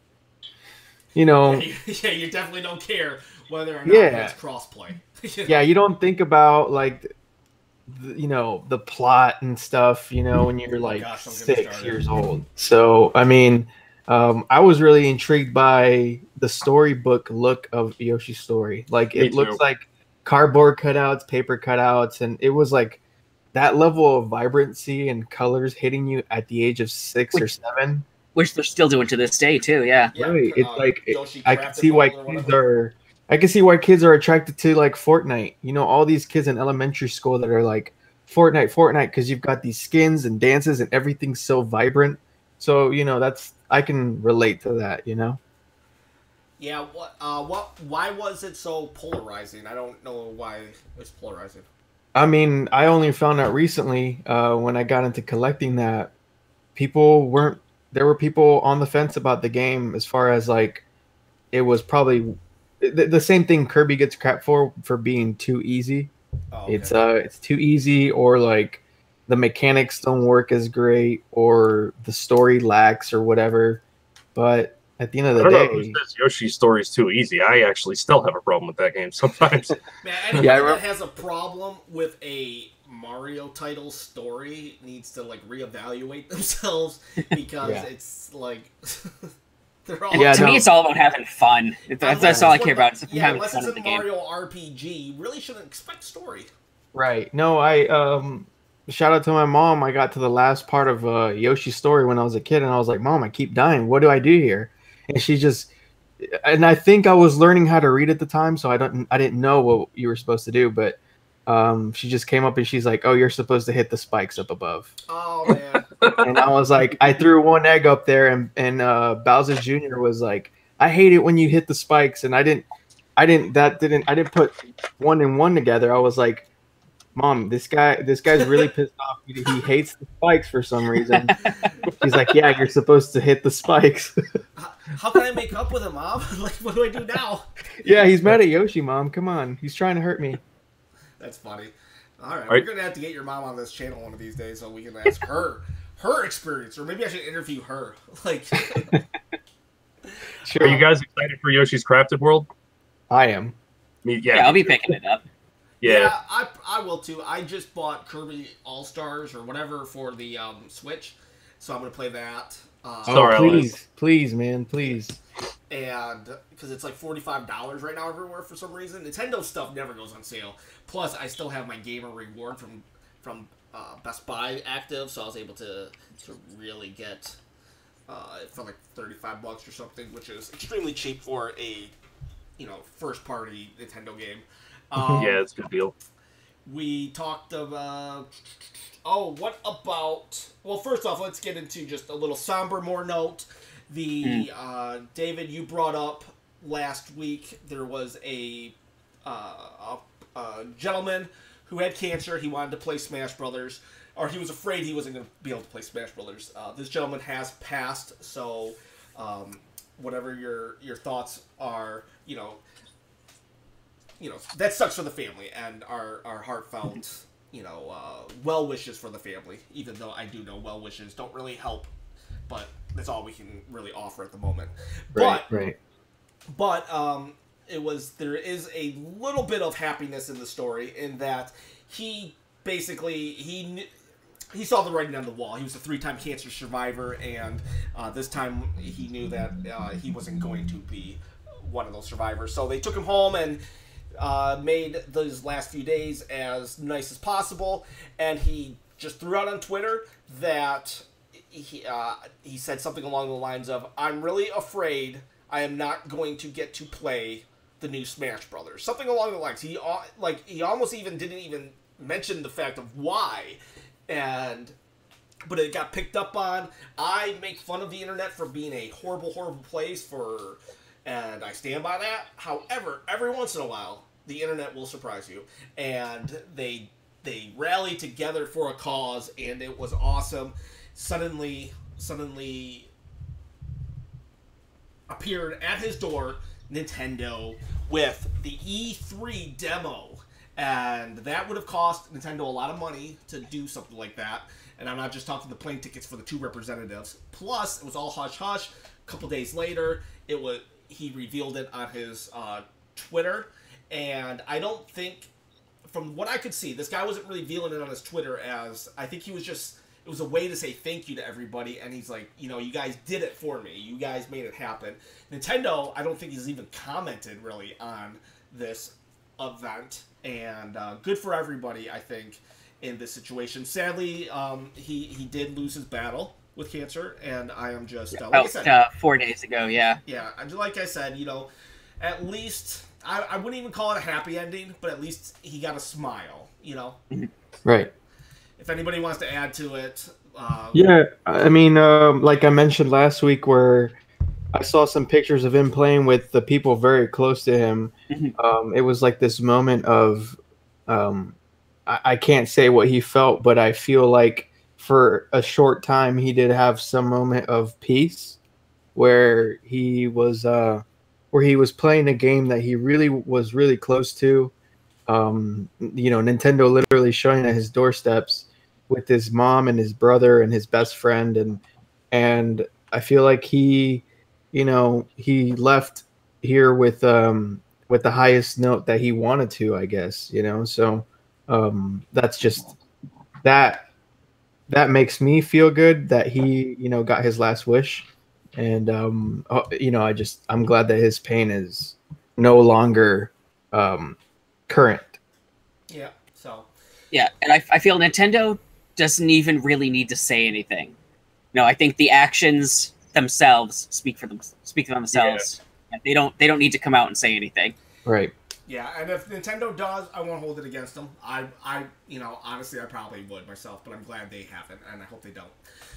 Yeah, you definitely don't care whether or not it's crossplay. Yeah, you don't think about like the plot and stuff, when you're like 6 years old. So I mean, I was really intrigued by the storybook look of Yoshi's Story. Like it looks like cardboard cutouts, paper cutouts, and it was like that level of vibrancy and colors hitting you at the age of 6 or 7. Which they're still doing to this day too. Yeah. Right. It's like Yoshi I can Crafted see why World or kids whatever. are. I can see why kids are attracted to like Fortnite. You know, all these kids in elementary school that are like Fortnite, because you've got these skins and dances and everything's so vibrant. So you know, I can relate to that. You know. Yeah. Why was it so polarizing? I don't know why it was polarizing. I mean, I only found out recently when I got into collecting that people weren't. There were people on the fence about the game as far as like it was probably the same thing Kirby gets crap for being too easy. Oh, okay. It's too easy, or like the mechanics don't work as great, or the story lacks, or whatever. But at the end of I the don't know day, who says Yoshi's story is too easy. I actually still have a problem with that game sometimes. Man, anybody Yeah, that has a problem with a Mario title story needs to like reevaluate themselves because Yeah. it's like they're all. Yeah, to no. me, it's all about having fun. That's all I care about. Is if I'm having unless fun it's with a the game. Mario RPG, you really shouldn't expect story. right? No, I shout out to my mom. I got to the last part of Yoshi's story when I was a kid, and I was like, "Mom, I keep dying. What do I do here?" And she just, and I think I was learning how to read at the time, so I didn't know what you were supposed to do, but she just came up and she's like, "Oh, you're supposed to hit the spikes up above." Oh man. And I was like, I threw one egg up there, and Bowser Jr. was like, "I hate it when you hit the spikes," and I didn't put one and one together. I was like, Mom, this guy's really pissed off. He hates the spikes for some reason. She's like, yeah, you're supposed to hit the spikes. How can I make up with him, Mom? Like, what do I do now? Yeah, he's mad at Yoshi, Mom. Come on, he's trying to hurt me. That's funny. All right, we're gonna have to get your mom on this channel one of these days so we can ask her experience, or maybe I should interview her. Like, Sure, Are you guys excited for Yoshi's Crafted World? I am. Yeah, I'll be picking it up. Yeah. I will too. I just bought Kirby All Stars or whatever for the Switch, so I'm gonna play that. Sorry, Please, man, please. And because it's like $45 right now everywhere for some reason. Nintendo stuff never goes on sale. Plus, I still have my gamer reward from Best Buy active, so I was able to really get for like $35 or something, which is extremely cheap for a first party Nintendo game. Yeah, it's a good deal. We talked about. Oh, what about? Well, first off, let's get into just a little somber more note. The David, you brought up last week there was a gentleman who had cancer. He wanted to play Smash Brothers, or he was afraid he wasn't going to be able to play Smash Brothers. This gentleman has passed, so whatever your thoughts are, that sucks for the family, and our heartfelt, well wishes for the family. Even though I do know well wishes don't really help, but that's all we can really offer at the moment. Right. But there is a little bit of happiness in the story in that he basically he saw the writing on the wall. He was a 3-time cancer survivor, and this time he knew that he wasn't going to be one of those survivors. So they took him home and made those last few days as nice as possible, and he just threw out on Twitter that he said something along the lines of, "I'm really afraid I am not going to get to play the new Smash Brothers." Something along the lines. He almost even didn't even mention the fact of why, but it got picked up on. I make fun of the internet for being a horrible, horrible place and I stand by that. However, every once in a while, the internet will surprise you, and they rally together for a cause, and it was awesome. Suddenly appeared at his door Nintendo with the E3 demo, and that would have cost Nintendo a lot of money to do something like that. And I'm not just talking the plane tickets for the 2 representatives. Plus, it was all hush hush. A couple days later, he revealed it on his Twitter, and I don't think, from what I could see, this guy wasn't really revealing it on his Twitter as, I think he was just, it was a way to say thank you to everybody, and he's like, you guys did it for me. You guys made it happen. Nintendo, I don't think he's even commented really on this, event, and good for everybody, I think, in this situation. Sadly, he did lose his battle with cancer, and I am just like I said, 4 days ago. Yeah, like I said, at least I wouldn't even call it a happy ending, but at least he got a smile. Right. If anybody wants to add to it, yeah, I mean, like I mentioned last week, where I saw some pictures of him playing with the people very close to him. It was like this moment of, I can't say what he felt, but I feel like for a short time he did have some moment of peace, where he was playing a game that he really was really close to. Nintendo literally showing at his doorsteps with his mom and his brother and his best friend, and I feel like he left here with the highest note that he wanted to, I guess, so that's just that makes me feel good that he got his last wish, and I'm glad that his pain is no longer current. Yeah, and I feel Nintendo doesn't even really need to say anything. No, I think the actions themselves speak for themselves. Yeah. They don't need to come out and say anything. Right. Yeah, and if Nintendo does, I won't hold it against them. I honestly, I probably would myself, but I'm glad they haven't, and I hope they don't.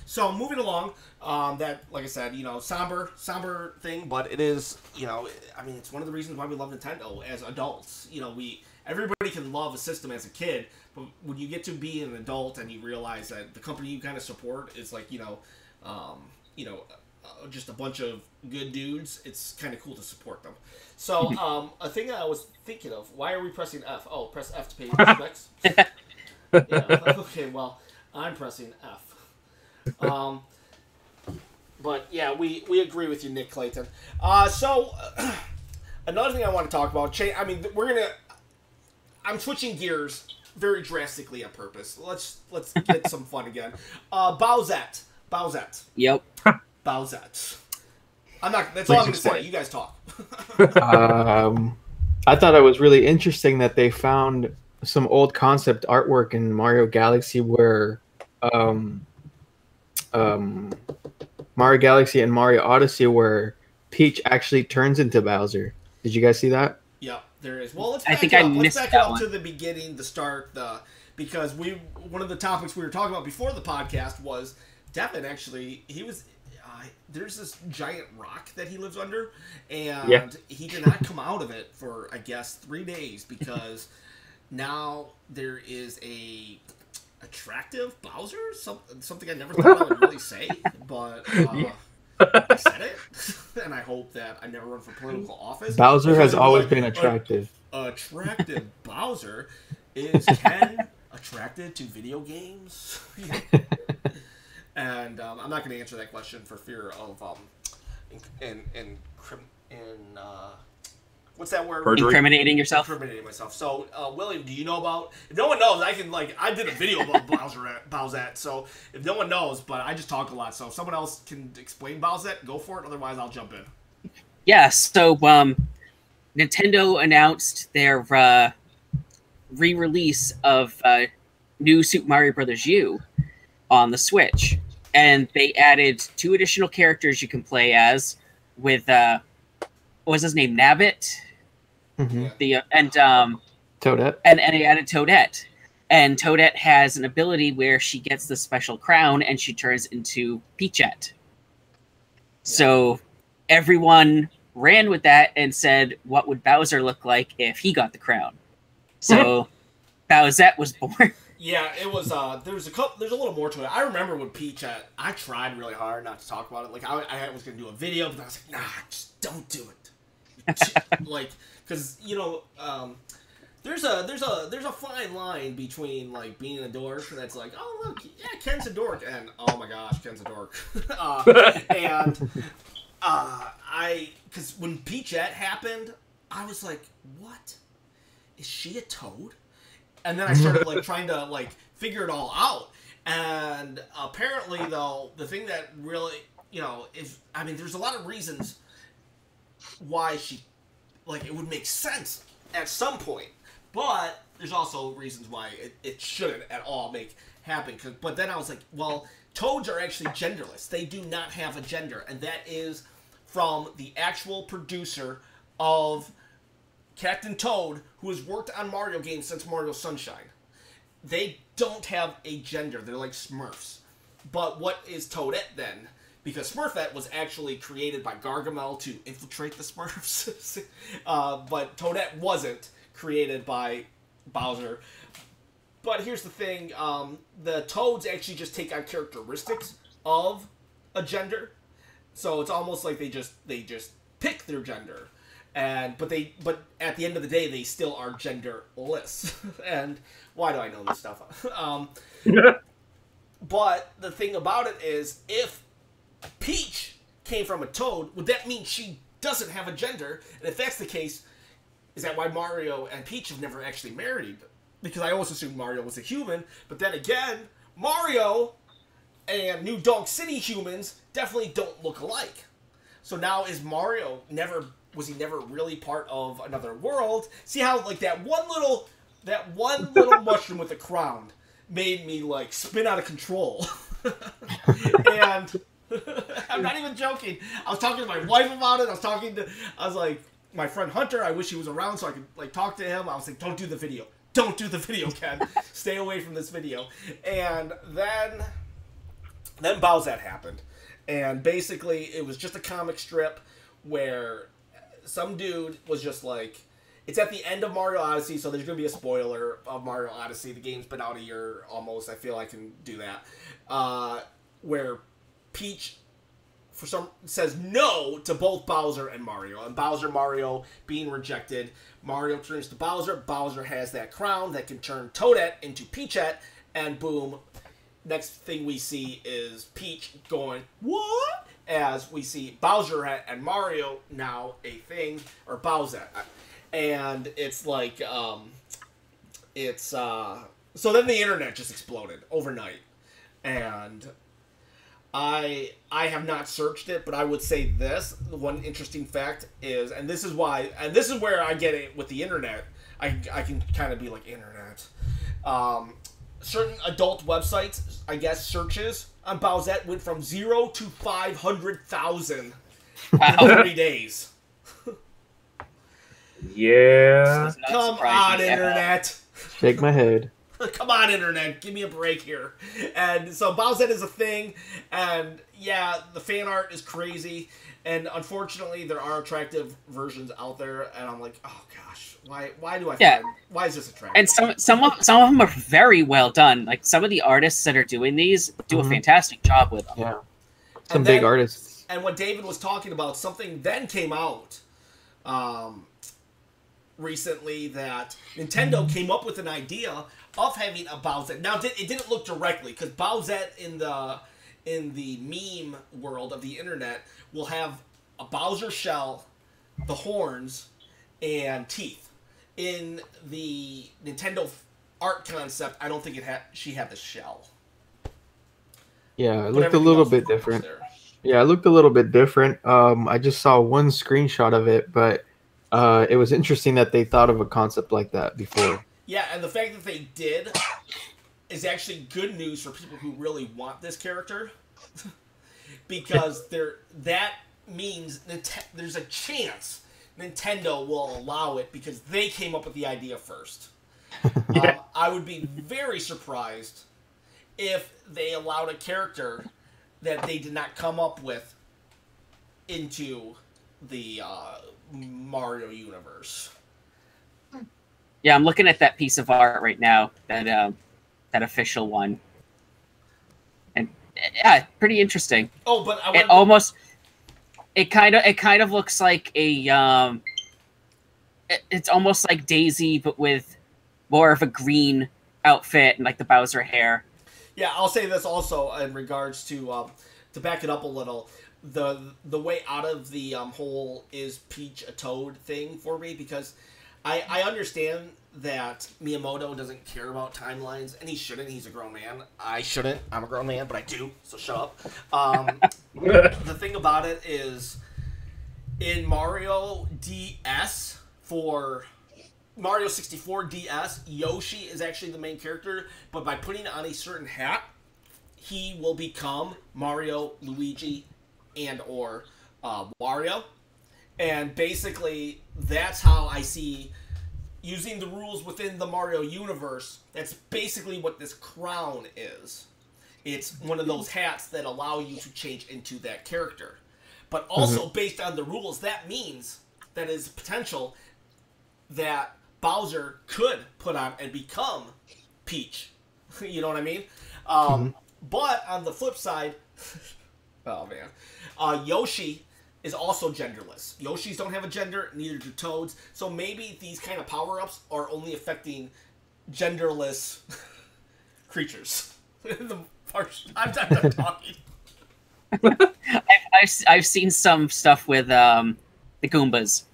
So moving along, that, like I said, somber thing, but it is, it's one of the reasons why we love Nintendo as adults. Everybody can love a system as a kid, but when you get to be an adult and you realize that the company you kind of support is like, just a bunch of good dudes, it's kind of cool to support them. So, a thing that I was thinking of, why are we pressing F? Oh, press F to pay respects. Yeah, okay, well, I'm pressing F. But yeah, we agree with you, Nick Clayton. So, another thing I want to talk about, I'm switching gears very drastically on purpose. Let's get some fun again. Bowsette. Yep. Bowsette. I'm not. That's all I'm going to say. You guys talk. I thought it was really interesting that they found some old concept artwork in Mario Galaxy where Mario Galaxy and Mario Odyssey where Peach actually turns into Bowser. Did you guys see that? Yeah, there is. Well, let's back it up to the beginning, the start, because one of the topics we were talking about before the podcast was Devin. Actually, he was. There's this giant rock that he lives under, and he did not come out of it for, I guess, 3 days because now there is a attractive Bowser. Something I never thought I would really say, but I said it, and I hope that I never run for political office. Bowser has always been attractive. Attractive Bowser is Ken attracted to video games? And I'm not going to answer that question for fear of what's that word? Perjury. Incriminating yourself. Incriminating myself. So, William, do you know about? If no one knows, I did a video about Bowsette. So if no one knows, but I just talk a lot. So if someone else can explain Bowsette, go for it. Otherwise, I'll jump in. Yeah. So Nintendo announced their re-release of New Super Mario Bros. U on the Switch. And they added 2 additional characters you can play as with, what was his name? Nabbit? Mm-hmm. And Toadette. And they added Toadette. And Toadette has an ability where she gets the special crown and she turns into Peachette. So everyone ran with that and said, what would Bowser look like if he got the crown? So Bowsette was born. Yeah, it was. There's a little more to it. I remember when Peach. I tried really hard not to talk about it. Like I was gonna do a video, but I was like, nah, just don't do it. Like, because there's a fine line between like being a dork that's like, oh look, yeah, Ken's a dork, and oh my gosh, Ken's a dork. Because when Peachette happened, I was like, what? Is she a toad? And then I started like trying to like figure it all out. And apparently, though, the thing that really, there's a lot of reasons why she, like, it would make sense at some point. But there's also reasons why it shouldn't at all happen. But then I was like, well, toads are actually genderless. They do not have a gender. And that is from the actual producer of Captain Toad, who has worked on Mario games since Mario Sunshine. They don't have a gender. They're like Smurfs. But what is Toadette then? Because Smurfette was actually created by Gargamel to infiltrate the Smurfs. But Toadette wasn't created by Bowser. But here's the thing. The Toads actually just take on characteristics of a gender. So it's almost like they just pick their gender. But at the end of the day, they still are genderless. And why do I know this stuff? But the thing about it is, if Peach came from a toad, would that mean she doesn't have a gender? And if that's the case, is that why Mario and Peach have never actually married? Because I always assumed Mario was a human. But then again, Mario and New Donk City humans definitely don't look alike. So now is Mario was he never really part of another world? See how like that one little mushroom with a crown made me like spin out of control. And I'm not even joking. I was talking to my wife about it. I was like, my friend Hunter, I wish he was around so I could like talk to him. I was like, don't do the video. Don't do the video, Ken. Stay away from this video. And then Bowsette happened. And basically it was just a comic strip where some dude was just like, it's at the end of Mario Odyssey, so there's going to be a spoiler of Mario Odyssey. The game's been out a year almost. I feel I can do that. Where Peach says no to both Bowser and Mario. And Mario being rejected. Mario turns to Bowser. Bowser has that crown that can turn Toadette into Peachette. And boom, next thing we see is Peach going, what? As we see Bowser and Mario now a thing, or Bowsette. And it's like, so then the internet just exploded overnight. And I have not searched it, but I would say this, one interesting fact is, and this is where I get it with the internet. I can kind of be like, internet. Certain adult websites, I guess, searches on Bowsette went from 0 to 500,000 in 3 days. Yeah. Come on, internet. Shake my head. Come on, internet. Give me a break here. And so Bowsette is a thing. And yeah, the fan art is crazy. And unfortunately, there are attractive versions out there. And I'm like, oh gosh, why do I find, why is this attractive? And some of them are very well done. Like some of the artists that are doing these do a fantastic job with them. Yeah. Some big artists. And what David was talking about, something then came out recently that Nintendo came up with an idea of having a Bowsette. Now, it didn't look directly, because Bowsette in the meme world of the internet will have a Bowser shell, the horns, and teeth. In the Nintendo art concept, I don't think she had the shell. Yeah, it looked a little bit different. Yeah, it looked a little bit different. I just saw one screenshot of it, but it was interesting that they thought of a concept like that before. Yeah, and the fact that they did is actually good news for people who really want this character. Because that means there's a chance Nintendo will allow it because they came up with the idea first. I would be very surprised if they allowed a character that they did not come up with into the Mario universe. Yeah, I'm looking at that piece of art right now, that official one, and yeah, pretty interesting. Oh, but it kind of looks like a it's almost like Daisy, but with more of a green outfit and like the Bowser hair. Yeah, I'll say this also in regards to back it up a little. The way out of the whole is Peach a Toad thing for me, because I understand that Miyamoto doesn't care about timelines, and he shouldn't. He's a grown man. I shouldn't. I'm a grown man, but I do, so shut up. The thing about it is, in Mario DS for Mario 64 DS, Yoshi is actually the main character, but by putting on a certain hat, he will become Mario, Luigi, and or Wario. And basically, that's how I see, using the rules within the Mario universe, that's basically what this crown is. It's one of those hats that allow you to change into that character. But also, based on the rules, that means that is potential that Bowser could put on and become Peach. You know what I mean? But on the flip side, oh man, Yoshi is also genderless. Yoshis don't have a gender, neither do Toads. So maybe these kind of power-ups are only affecting genderless creatures. I'm done talking. I've seen some stuff with the Goombas.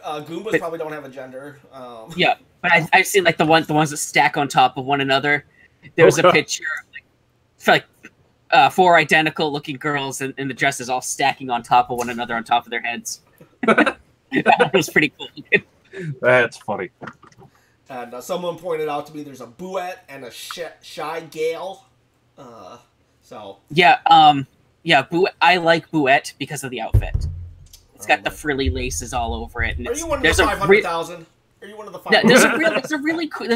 Goombas probably don't have a gender. Yeah, but I've seen like the ones that stack on top of one another. There's a picture of like 4 identical looking girls and the dresses all stacking on top of one another on top of their heads. That was pretty cool. That's funny. And someone pointed out to me there's a Bowsette and a Shy Gale. Yeah, I like Bowsette because of the outfit. It's got the frilly laces all over it. And are you one of the 500,000? Are you one of the 500,000? There's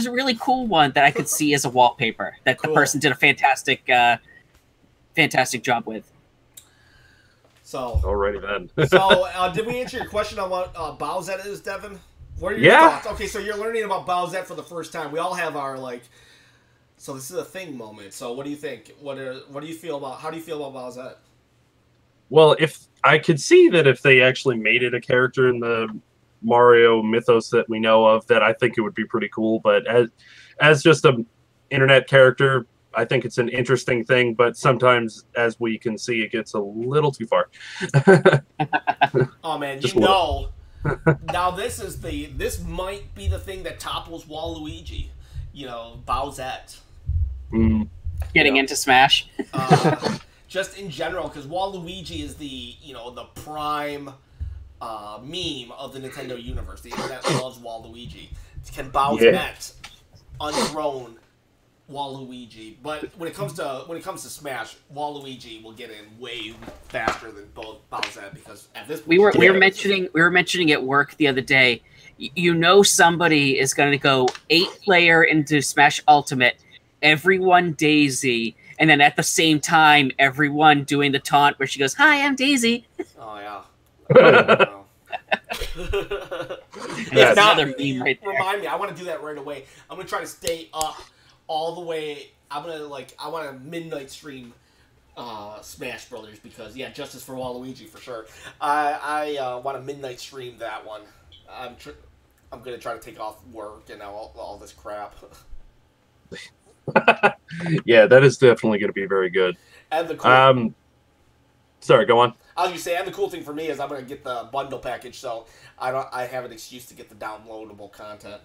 a really cool one that I could see as a wallpaper that the person did a fantastic job with. So alrighty then. So did we answer your question on what Bowsette is, Devin? What are your thoughts? Okay, so you're learning about Bowsette for the first time. We all have our so this is a thing moment. So what do you think? What do you feel about? How do you feel about Bowsette? Well, if I could see that if they actually made it a character in the Mario mythos that we know of, that I think it would be pretty cool. But as just an internet character, I think it's an interesting thing. But sometimes, as we can see, it gets a little too far. Oh man, just now this might be the thing that topples Waluigi. Bowsette. Getting into Smash. Just in general, because Waluigi is the prime meme of the Nintendo universe. The internet loves Waluigi. Can Bowsette unthrone Waluigi? But when it comes to Smash, Waluigi will get in way faster than Bowsette because at this point we were mentioning at work the other day. Somebody is going to go 8-player into Smash Ultimate, everyone Daisy, and then at the same time, everyone doing the taunt where she goes, "Hi, I'm Daisy." Oh yeah. That's another meme right there. Remind me, I want to do that right away. I'm gonna try to stay up all the way. I want to midnight stream Smash Brothers because justice for Waluigi for sure. I want to midnight stream that one. I'm gonna try to take off work and all this crap. Yeah, that is definitely going to be very good. And the cool sorry, go on. I was gonna say, and the cool thing for me is I'm gonna get the bundle package, so I have an excuse to get the downloadable content.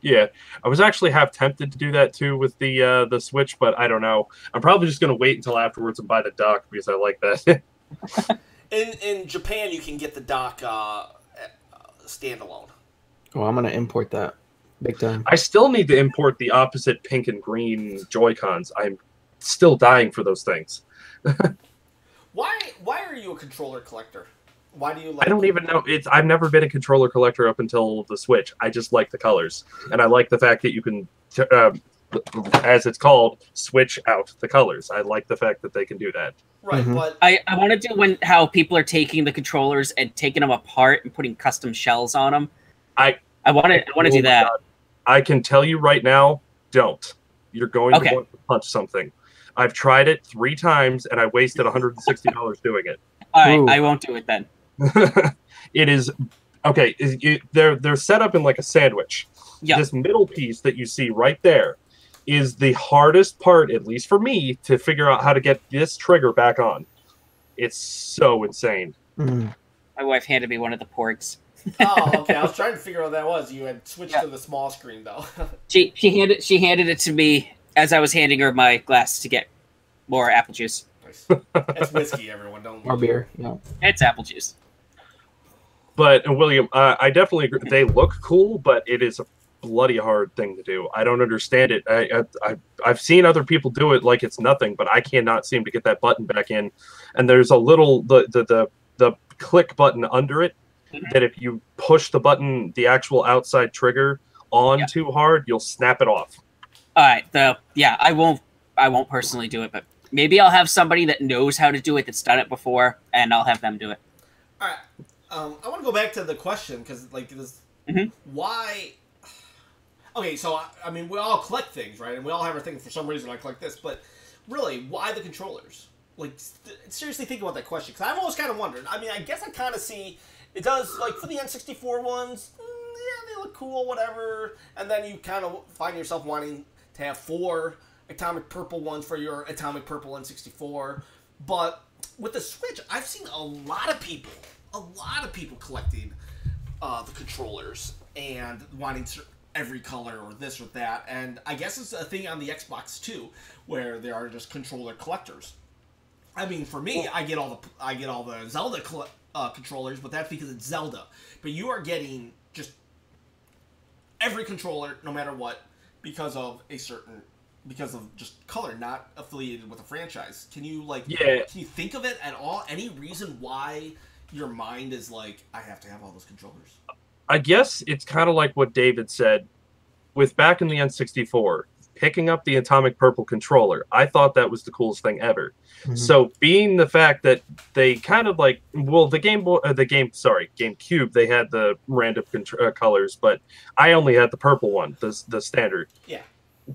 Yeah, I was actually half tempted to do that too with the Switch, but I don't know. I'm probably just gonna wait until afterwards and buy the dock because I like that. In Japan, you can get the dock standalone. Oh, I'm gonna import that big time. I still need to import the opposite pink and green Joy-Cons. I'm still dying for those things. Why are you a controller collector? Why do you like? I don't even know. I've never been a controller collector up until the Switch. I just like the colors, and I like the fact that you can, as it's called, switch out the colors. I like the fact that they can do that. Right, but I want to do how people are taking the controllers and taking them apart and putting custom shells on them. I want to do that. God. I can tell you right now, don't. You're going to want to punch something. I've tried it 3 times, and I wasted $160 doing it. All right, I won't do it then. It is okay. They're set up in like a sandwich. Yeah. This middle piece that you see right there is the hardest part, at least for me, to figure out how to get this trigger back on. It's so insane. Mm. My wife handed me one of the porgs. Oh, okay. I was trying to figure out what that was. You had switched to the small screen though. She handed it to me as I was handing her my glass to get more apple juice. Nice. It's whiskey, everyone. Don't Or beer. Yeah. It's apple juice. But William, I definitely agree. They look cool, but it is a bloody hard thing to do. I don't understand it. I've seen other people do it like it's nothing, but I cannot seem to get that button back in. And there's a little the click button under it that if you push the button, the actual outside trigger on too hard, you'll snap it off. All right. I won't personally do it, but maybe I'll have somebody that knows how to do it, that's done it before, and I'll have them do it. All right. I want to go back to the question because, like, this, why? Okay, so I mean, we all collect things, right? And we all have our things for some reason. I collect this, but really, why the controllers? Like, seriously, think about that question because I've always kind of wondered. I mean, I guess I kind of see it does like for the N64 ones. Yeah, they look cool, whatever. And then you kind of find yourself wanting to have 4 Atomic Purple ones for your Atomic Purple N64. But with the Switch, I've seen a lot of people collecting the controllers and wanting every color or this or that. And I guess it's a thing on the Xbox too, where there are just controller collectors. I mean, for me, I get all the Zelda controllers, but that's because it's Zelda. But you are getting just every controller, no matter what, because of just color, not affiliated with a franchise. Can you can you think of it at all? Any reason why your mind is like, I have to have all those controllers? I guess it's kind of like what David said with back in the N64, picking up the Atomic Purple controller. I thought that was the coolest thing ever. So being the fact that they kind of like, well, GameCube, they had the random colors, but I only had the purple one, the standard. Yeah.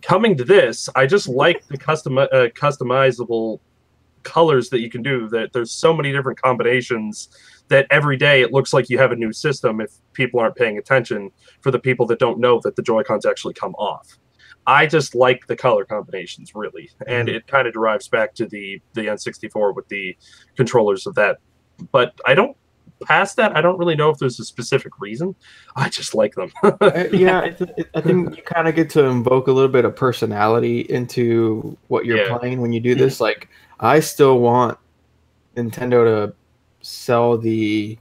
Coming to this, I just like the customizable colors that you can do. That there's so many different combinations that every day it looks like you have a new system if people aren't paying attention, for the people that don't know that the Joy-Cons actually come off. I just like the color combinations, really. And it kind of derives back to the N64 with the controllers of that. But past that, I don't really know if there's a specific reason. I just like them. I think you kind of get to invoke a little bit of personality into what you're playing when you do this. Like, I still want Nintendo to sell the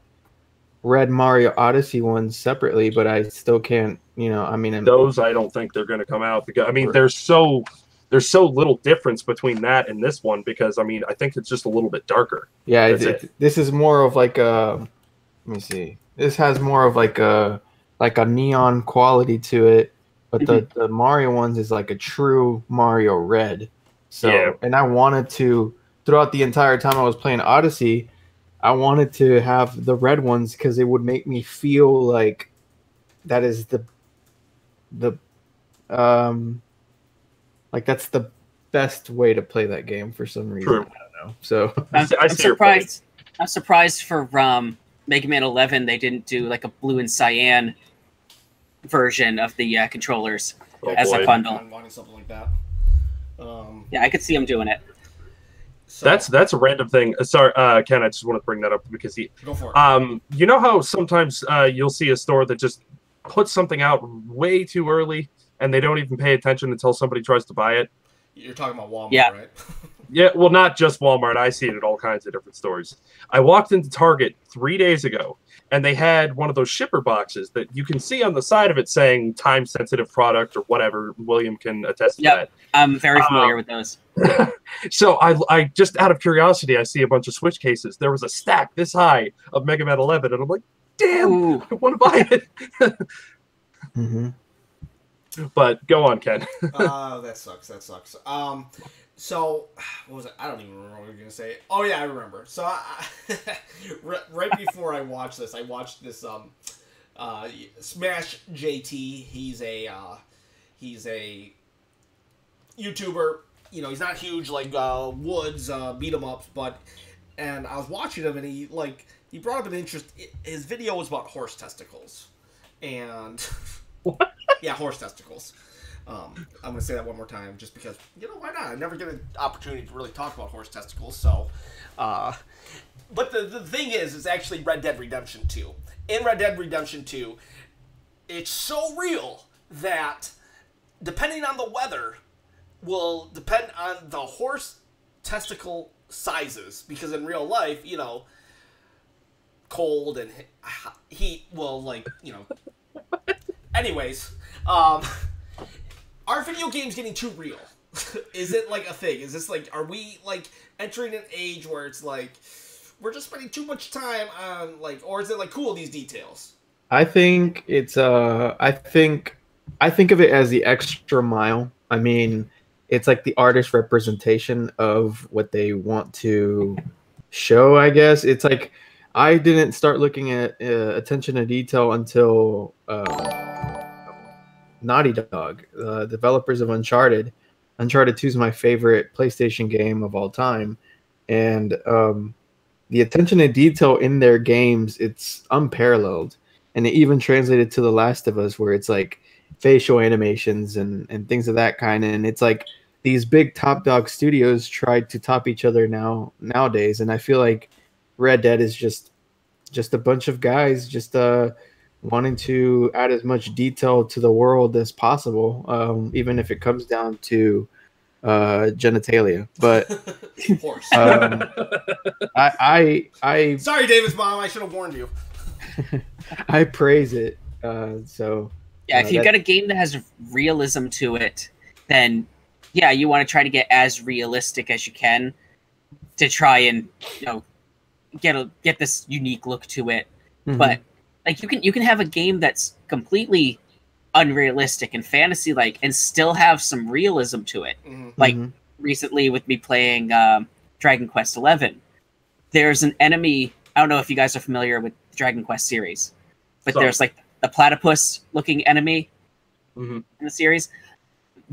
Red Mario Odyssey ones separately, but I still can't, I mean... Those, I don't think they're going to come out, because, I mean, there's so little difference between that and this one, because, I mean, I think it's just a little bit darker. Yeah, this is more of like a... Let me see. This has more of like a neon quality to it, but the Mario ones is like a true Mario Red. So, and I wanted to, throughout the entire time I was playing Odyssey, I wanted to have the red ones because it would make me feel like that is like that's the best way to play that game for some reason. True. I don't know. So I'm surprised. I'm surprised for Mega Man 11 they didn't do like a blue and cyan version of the controllers as a bundle. I'm wanting something like that. Yeah, I could see them doing it. So, that's a random thing. Sorry, Ken, I just want to bring that up because go for it. You know how sometimes you'll see a store that just puts something out way too early and they don't even pay attention until somebody tries to buy it? You're talking about Walmart, right? Yeah, well, not just Walmart. I see it at all kinds of different stores. I walked into Target 3 days ago, and they had one of those shipper boxes that you can see on the side of it saying time-sensitive product or whatever. William can attest to that. I'm very familiar with those. So I just out of curiosity, I see a bunch of Switch cases. There was a stack this high of Mega Man 11, and I'm like, damn, ooh. I want to buy it. But go on, Ken. That sucks. So, what was it? I don't even remember what we were going to say. Oh, yeah, I remember. So, right before I watched this Smash JT. He's a YouTuber. You know, he's not huge like Woods, beat 'em ups, and I was watching him, and he brought up an interest. His video was about horse testicles. And, what? Yeah, horse testicles. I'm going to say that one more time just because, why not? I never get an opportunity to really talk about horse testicles, so... but the thing is, it's actually Red Dead Redemption 2. In Red Dead Redemption 2, it's so real that, depending on the weather, will depend on the horse testicle sizes. Because in real life, cold and heat will, like, you know. Anyways, are video games getting too real? Is it like a thing? Is this like, are we like entering an age where it's like we're just spending too much time on, like, or is it like cool, these details? I think it's I think of it as the extra mile. I mean, it's like the artist representation of what they want to show, I guess. It's like I didn't start looking at attention to detail until Naughty Dog, developers of Uncharted. Uncharted 2 is my favorite PlayStation game of all time, and the attention to detail in their games, it's unparalleled. And it even translated to The Last of Us, where it's like facial animations and things of that kind. And it's like these big top dog studios try to top each other nowadays, and I feel like Red Dead is just a bunch of guys just wanting to add as much detail to the world as possible, even if it comes down to genitalia. But Of course. I Sorry, David's mom. I should have warned you. I praise it. So Yeah, if you've got a game that has realism to it, then yeah, you want to try to get as realistic as you can to try and, you know, get this unique look to it. Mhm. But like you can have a game that's completely unrealistic and fantasy like and still have some realism to it. Mm-hmm. Like recently with me playing Dragon Quest XI, there's an enemy. I don't know if you guys are familiar with the Dragon Quest series, but there's like the platypus looking enemy in the series.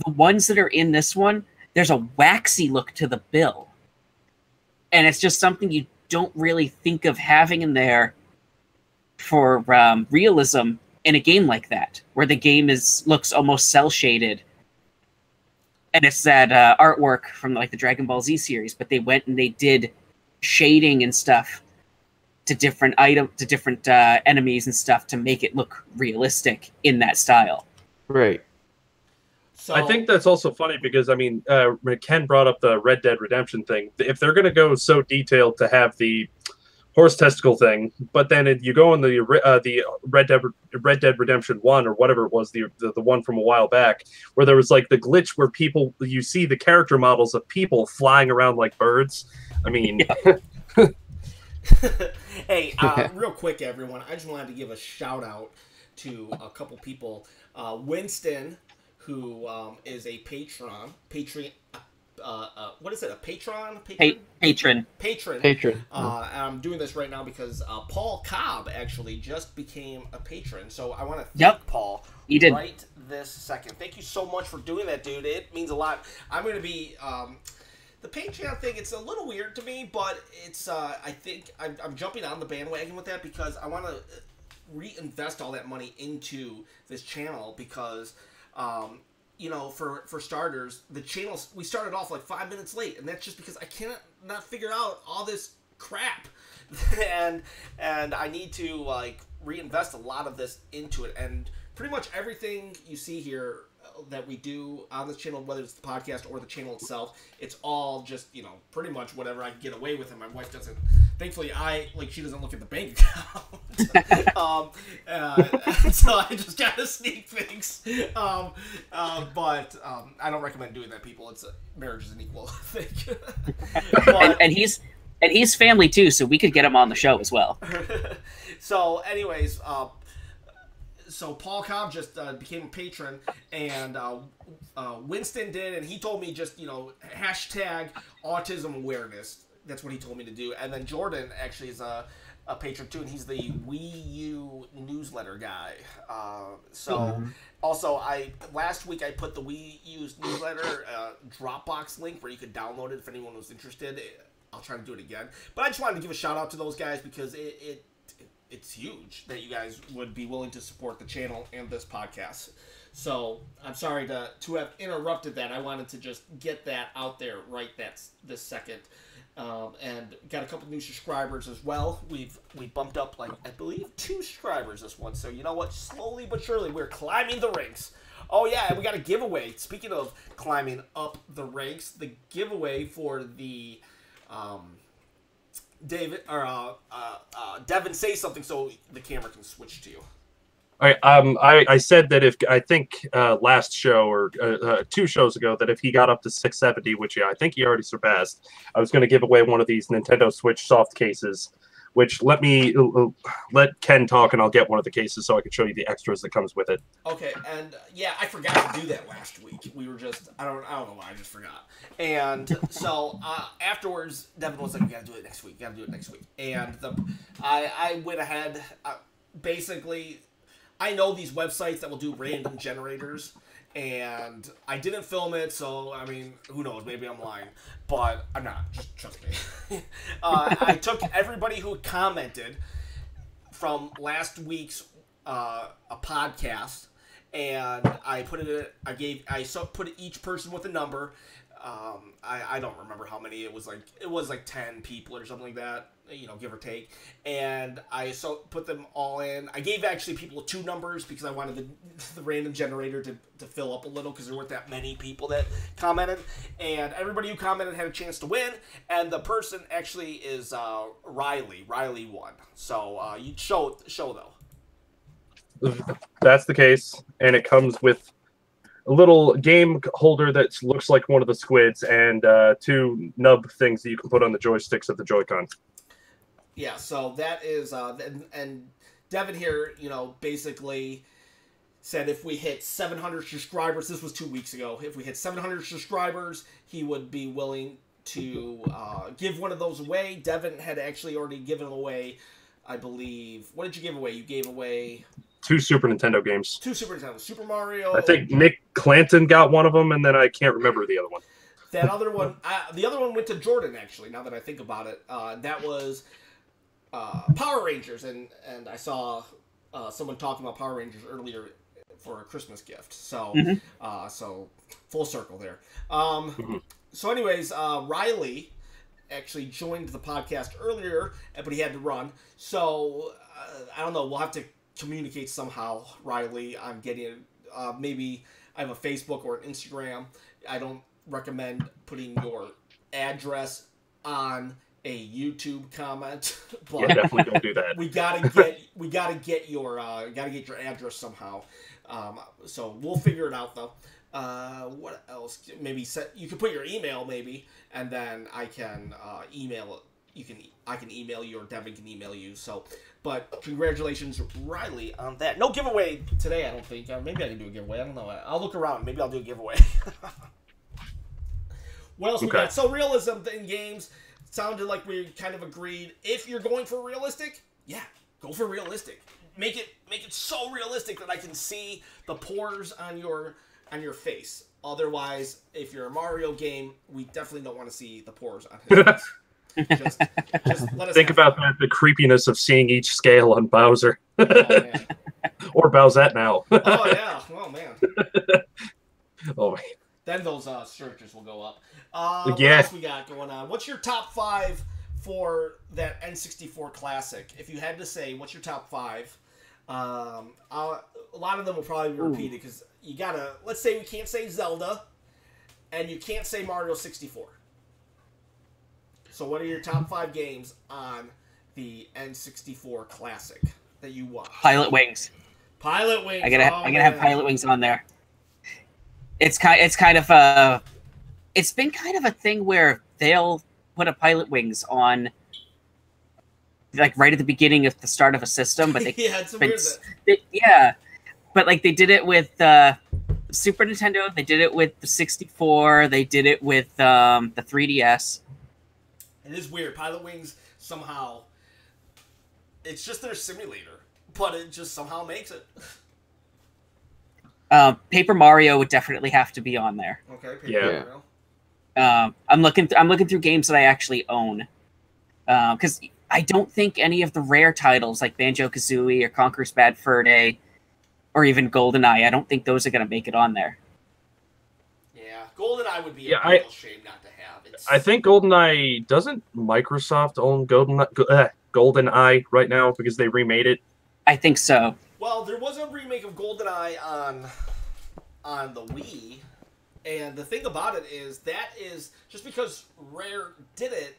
The ones that are in this one, there's a waxy look to the bill, and it's just something you don't really think of having in there for realism in a game like that, where the game looks almost cell shaded, and it's that artwork from like the Dragon Ball Z series. But they went and they did shading and stuff to different enemies and stuff to make it look realistic in that style. right. So I think that's also funny because, I mean, Ken brought up the Red Dead Redemption thing. If they're going to go so detailed to have the horse testicle thing, but then you go in the Red Dead Redemption 1 or whatever it was, the one from a while back, where there was like the glitch where you see the character models of people flying around like birds. I mean... Yeah. Hey, real quick, everyone, I just wanted to give a shout out to a couple people. Winston, who is a Patreon. What is it? A patron? Patron. And I'm doing this right now because Paul Cobb actually just became a patron. So I want to thank Paul. He did. Right this second. Thank you so much for doing that, dude. It means a lot. I'm going to be... the Patreon thing, it's a little weird to me, but it's, I think I'm jumping on the bandwagon with that because I want to reinvest all that money into this channel because, you know, for starters, the channel, we started off like 5 minutes late, and that's just because I cannot not figure out all this crap. and I need to, like, reinvest a lot of this into it, and pretty much everything you see here that we do on this channel, whether it's the podcast or the channel itself, it's all just, you know, pretty much whatever I can get away with, and my wife doesn't, thankfully, she doesn't look at the bank account. So I just got a sneak peeks. But I don't recommend doing that, people. Marriage is an equal thing. But, and he's family too, so we could get him on the show as well. So anyways, so Paul Cobb just became a patron, and Winston did, and he told me just, you know, hashtag autism awareness. That's what he told me to do. And then Jordan actually is a patron too, and he's the Wii U newsletter guy. Also, last week I put the Wii U's newsletter Dropbox link where you could download it if anyone was interested. I'll try to do it again. But I just wanted to give a shout out to those guys because it's huge that you guys would be willing to support the channel and this podcast. So I'm sorry to have interrupted that. I wanted to just get that out there right this second. And got a couple new subscribers as well. We bumped up, like, I believe 2 subscribers this one. So you know what? Slowly but surely we're climbing the ranks. Oh yeah, and we got a giveaway. Speaking of climbing up the ranks, the giveaway for the David or Devin, say something so the camera can switch to you. All right. I said that if I think last show or 2 shows ago that if he got up to 670, which I think he already surpassed, I was going to give away one of these Nintendo Switch soft cases. Which let Ken talk, and I'll get one of the cases so I can show you the extras that comes with it. Okay, and yeah, I forgot to do that last week. We were just I don't know why, I just forgot. And so afterwards, Devin was like, "We gotta do it next week. And I went ahead. Basically, I know these websites that will do random generators. And I didn't film it, so, I mean, who knows, maybe I'm lying. But I'm not, just trust me. I took everybody who commented from last week's a podcast, and I put it, put each person with a number. I don't remember how many, it was like 10 people or something like that, you know, give or take. And I put them all in. I gave actually people 2 numbers because I wanted the random generator to fill up a little because there weren't that many people that commented. And everybody who commented had a chance to win. And the person actually is Riley. Riley won. So you show though. That's the case, and it comes with a little game holder that looks like one of the squids, and 2 nub things that you can put on the joysticks of the Joy-Con. Yeah, so that is, and Devin here, you know, basically said if we hit 700 subscribers, this was 2 weeks ago, if we hit 700 subscribers, he would be willing to give one of those away. Devin had actually already given away, I believe, what did you give away? You gave away 2 Super Nintendo games. 2 Super Nintendo. Super Mario. I think Nick Clanton got one of them, and then I can't remember the other one. That other one, the other one went to Jordan, actually, now that I think about it. That was Power Rangers, and I saw someone talking about Power Rangers earlier for a Christmas gift. So, so full circle there. So anyways, Riley actually joined the podcast earlier, but he had to run. So, I don't know, we'll have to communicate somehow, Riley. I'm getting maybe I have a Facebook or an Instagram. I don't recommend putting your address on a YouTube comment, but yeah, definitely don't do that. we gotta get your address somehow. So we'll figure it out though. What else? Maybe you can put your email maybe, and then I can email it. I can email you, or Devin can email you. So, but congratulations, Riley, on that. No giveaway today, I don't think. Maybe I can do a giveaway. I don't know. I'll look around. Maybe I'll do a giveaway. What else we got? So realism in games. Sounded like we kind of agreed. If you're going for realistic, yeah, go for realistic. Make it so realistic that I can see the pores on your face. Otherwise, if you're a Mario game, we definitely don't want to see the pores on his face. Just let us think about that, the creepiness of seeing each scale on Bowser. Oh, man. Or Bowsette now. Oh yeah. Oh man. Oh man. Then those searches will go up. Yeah. What else we got going on? What's your top 5 for that N64 classic? If you had to say, what's your top 5? A lot of them will probably be repeated because you gotta. Let's say we can't say Zelda, and you can't say Mario 64. So what are your top 5 games on the N64 classic that you watch? Pilot Wings. Pilot Wings. I gotta have Pilot Wings on there. It's kind of a. It's been kind of a thing where they'll put a Pilot Wings on, like right at the beginning of the start of a system, but they yeah, it's weird. Yeah, but like they did it with Super Nintendo, they did it with the 64, they did it with the 3DS. It is weird. Pilot Wings somehow, it's just their simulator, but it just somehow makes it. Paper Mario would definitely have to be on there. Okay, Paper Yeah. Mario. I'm looking through games that I actually own, because I don't think any of the rare titles like Banjo-Kazooie or Conker's Bad Fur Day, or even GoldenEye, I don't think those are going to make it on there. Yeah, GoldenEye would be Yeah, a real shame not to have. I think GoldenEye, doesn't Microsoft own GoldenEye right now because they remade it? I think so. Well, there was a remake of GoldenEye on the Wii, and the thing about it is that is just because Rare did it,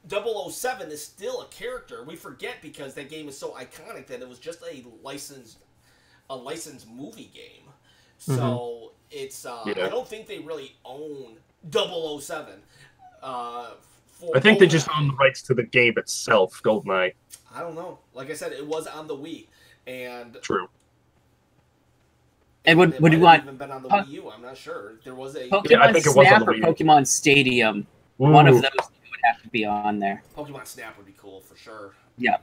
007 is still a character. We forget because that game is so iconic that it was just a licensed movie game. So it's I don't think they really own 007. I think they just own the rights to the game itself, GoldenEye. I don't know. Like I said, it was on the Wii, and true. And would you want? Even been on the Wii U. I'm not sure. There was a Pokemon I think it was on Snap the or Wii U. Pokemon Stadium. One of those would have to be on there. Pokemon Snap would be cool for sure. Yeah.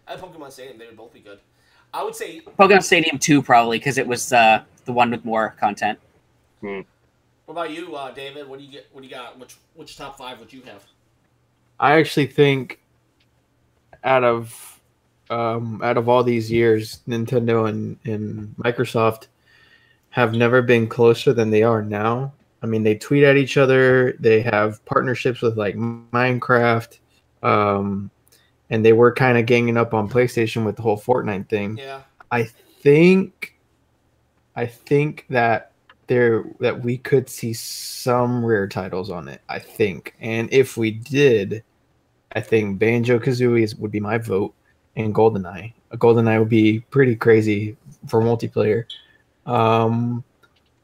And Pokemon Stadium, they would both be good. I would say Pokemon Stadium 2 probably because it was the one with more content. What about you, David? What do you got? Which top 5 would you have? I actually think out of all these years, Nintendo and Microsoft have never been closer than they are now. I mean, they tweet at each other. They have partnerships with like Minecraft, and they were kind of ganging up on PlayStation with the whole Fortnite thing. Yeah, I think that we could see some rare titles on it. I think, and if we did, I think Banjo-Kazooie would be my vote, and GoldenEye. GoldenEye would be pretty crazy for multiplayer.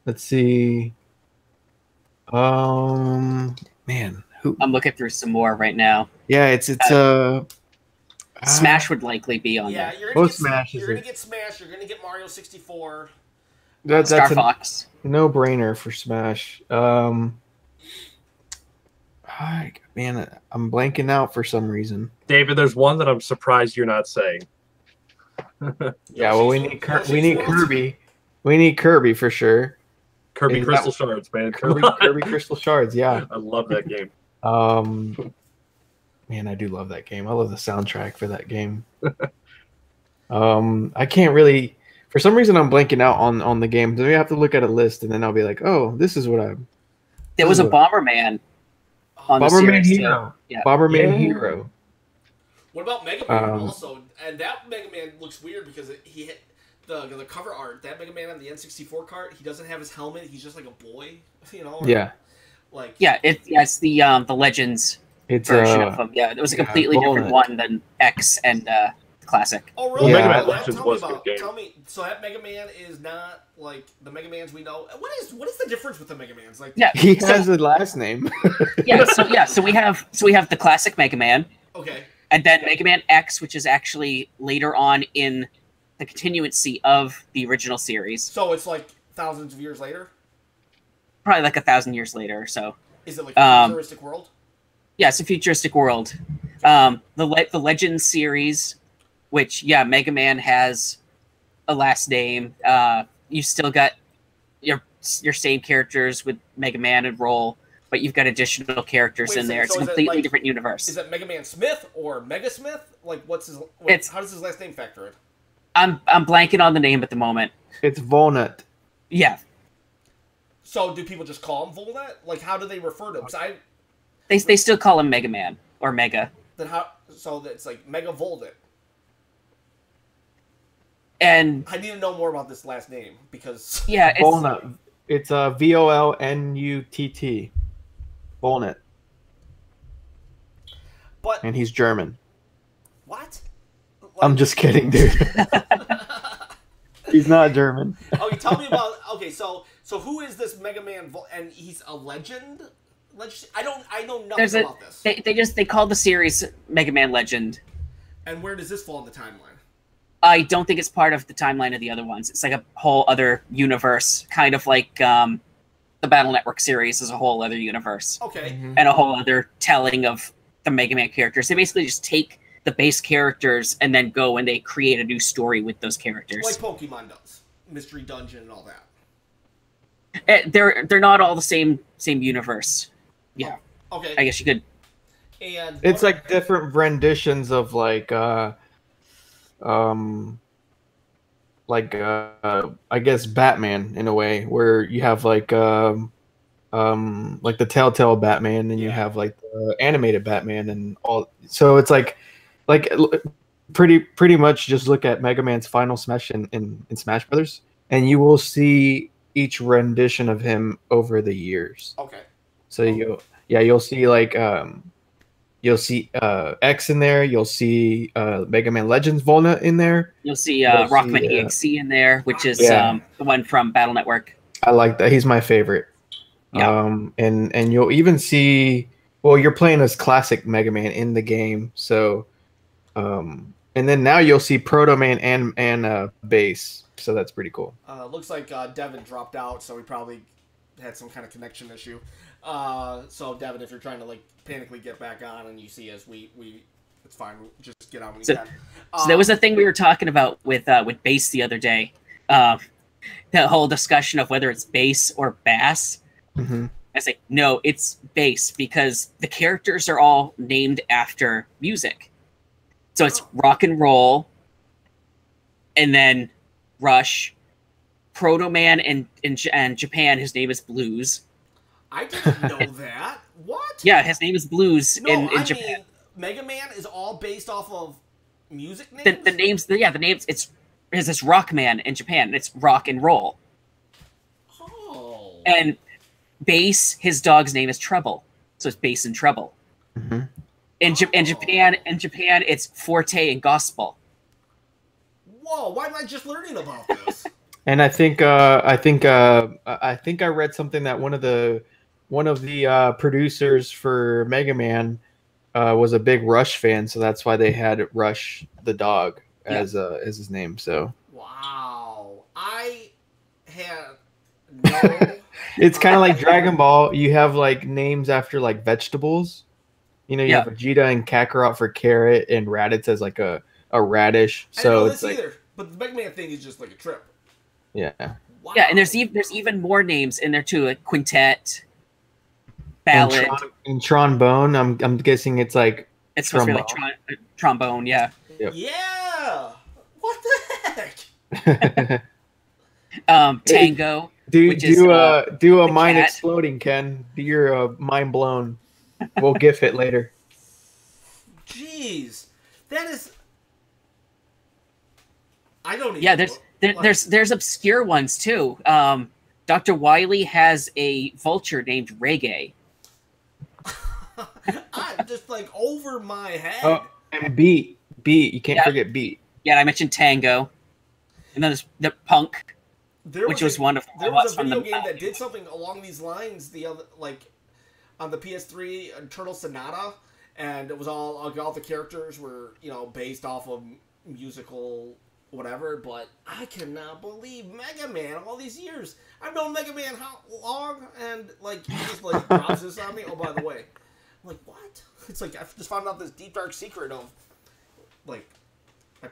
Let's see. Man, who? I'm looking through some more right now. Yeah, it's Smash would likely be on there. you're gonna Smash. You're gonna get Smash. You're gonna get Mario 64. That's Star a Fox. no-brainer for Smash. Man, I'm blanking out for some reason. David, there's one that I'm surprised you're not saying. Yeah, well, we need Kirby. We need Kirby for sure. Kirby Is Crystal that- Shards, man. Kirby Crystal Shards, yeah. I love that game. Man, I do love that game. I love the soundtrack for that game. I can't really, for some reason, I'm blanking out on the game. So we have to look at a list, and then I'll be like, oh, this is what I'm. There was a Bomberman on the Bomberman series Hero. too. Yeah. Bomberman Hero. What about Mega Man also? And that Mega Man looks weird because he hit the cover art. That Mega Man on the N64 cart, he doesn't have his helmet. He's just like a boy, Yeah. Like It's the Legends It's version of them. Yeah, it was a completely different one than X and the classic. Oh really? Yeah. Mega Man Legends was a good game. Tell me. So that Mega Man is not like the Mega Mans we know. What is the difference with the Mega Mans? Like Yeah, he has a last name. So we have the classic Mega Man, okay. and then Mega Man X, which is actually later on in the continuancy of the original series. So it's like thousands of years later. Probably like 1,000 years later or so. Is it like a futuristic world? Yeah, it's a futuristic world. The Legends series, which Mega Man has a last name. You still got your same characters with Mega Man and Roll, but you've got additional characters in there. It's a completely different universe. Is it Mega Man Smith or Mega Smith? Like, how does his last name factor in? I'm blanking on the name at the moment. It's Volnut. Yeah. So do people just call him Volnut? Like, how do they refer to him? 'Cause They still call him Mega Man or Mega. then how? So it's like Mega Volnut. And I need to know more about this last name because it's Volnut. It's Volnutt. Volnut. But And he's German. what? I'm just kidding, dude. He's not German. Okay, tell me about. Okay, so who is this Mega Man? And he's a legend. I know nothing about this. They call the series Mega Man Legend. And where does this fall in the timeline? I don't think it's part of the timeline of the other ones. It's like a whole other universe, kind of like the Battle Network series is a whole other universe. Okay. And a whole other telling of the Mega Man characters. They basically just take the base characters and then go and they create a new story with those characters. Like Pokemon does. Mystery Dungeon and all that. They're not all the same universe. Yeah. Oh, okay. I guess you could. And It's like different renditions of I guess Batman in a way, where you have like the Telltale Batman, and you have like the animated Batman and all. So it's like pretty much just look at Mega Man's final smash in Smash Brothers, and you will see each rendition of him over the years. Okay. So you'll see like You'll see X in there. You'll see Mega Man Legends Volna in there. You'll see You'll Rockman see, EXE in there, which is Yeah. the one from Battle Network. I like that. He's my favorite. Yeah. And you'll even see. Well, you're playing as classic Mega Man in the game, so. And then now you'll see Proto Man and Bass, so that's pretty cool. Looks like Devin dropped out, so he probably had some kind of connection issue. So Devin, if you're trying to like panically get back on and you see us, we it's fine. We'll just get on when you can. So there was a thing we were talking about with Bass the other day. The whole discussion of whether it's bass or bass. Mm-hmm. I was like, no, it's bass because the characters are all named after music. So it's rock and roll, and then Rush, Proto Man in Japan. His name is Blues. I didn't know that. What? Yeah, his name is Blues in Japan. Mean, Mega Man is all based off of music names. The names. It's this Rockman in Japan. It's rock and roll. Oh. And Bass, his dog's name is Treble, so it's Bass and Treble. Mm-hmm. In Japan, it's Forte and Gospel. Whoa! Why am I just learning about this? And I think I read something that one of the producers for Mega Man was a big Rush fan, so that's why they had Rush the dog as his name. So wow, I had no. It's kind of like Dragon Ball. You have like names after like vegetables. You know, you have Vegeta and Kakarot for carrot, and Raditz as like a radish. So I didn't know it's this like, either. But the Mega Man thing is just like a trip. yeah. Wow. Yeah, and there's even more names in there too, like Quintet, Ballad. And Trombone. I'm guessing it's like It's supposed to be like trombone. Yeah. Yep. Yeah. What the heck? Tango. Do a mind cat. exploding, Ken. Do your mind blown. We'll gif it later. Jeez, that is. I don't even. Yeah, there's obscure ones too. Dr. Wily has a vulture named Reggae. I'm just like over my head. Oh, and Beat. You can't forget Beat. Yeah, I mentioned Tango, and then there's the Punk, which was wonderful. There was a video game that did something along these lines. The other on the PS3, Turtle Sonata, and it was all the characters were based off of musical whatever. But I cannot believe Mega Man all these years. I've known Mega Man how long, and he just drops this on me. Oh, by the way, I'm like, what? It's like I just found out this deep dark secret of my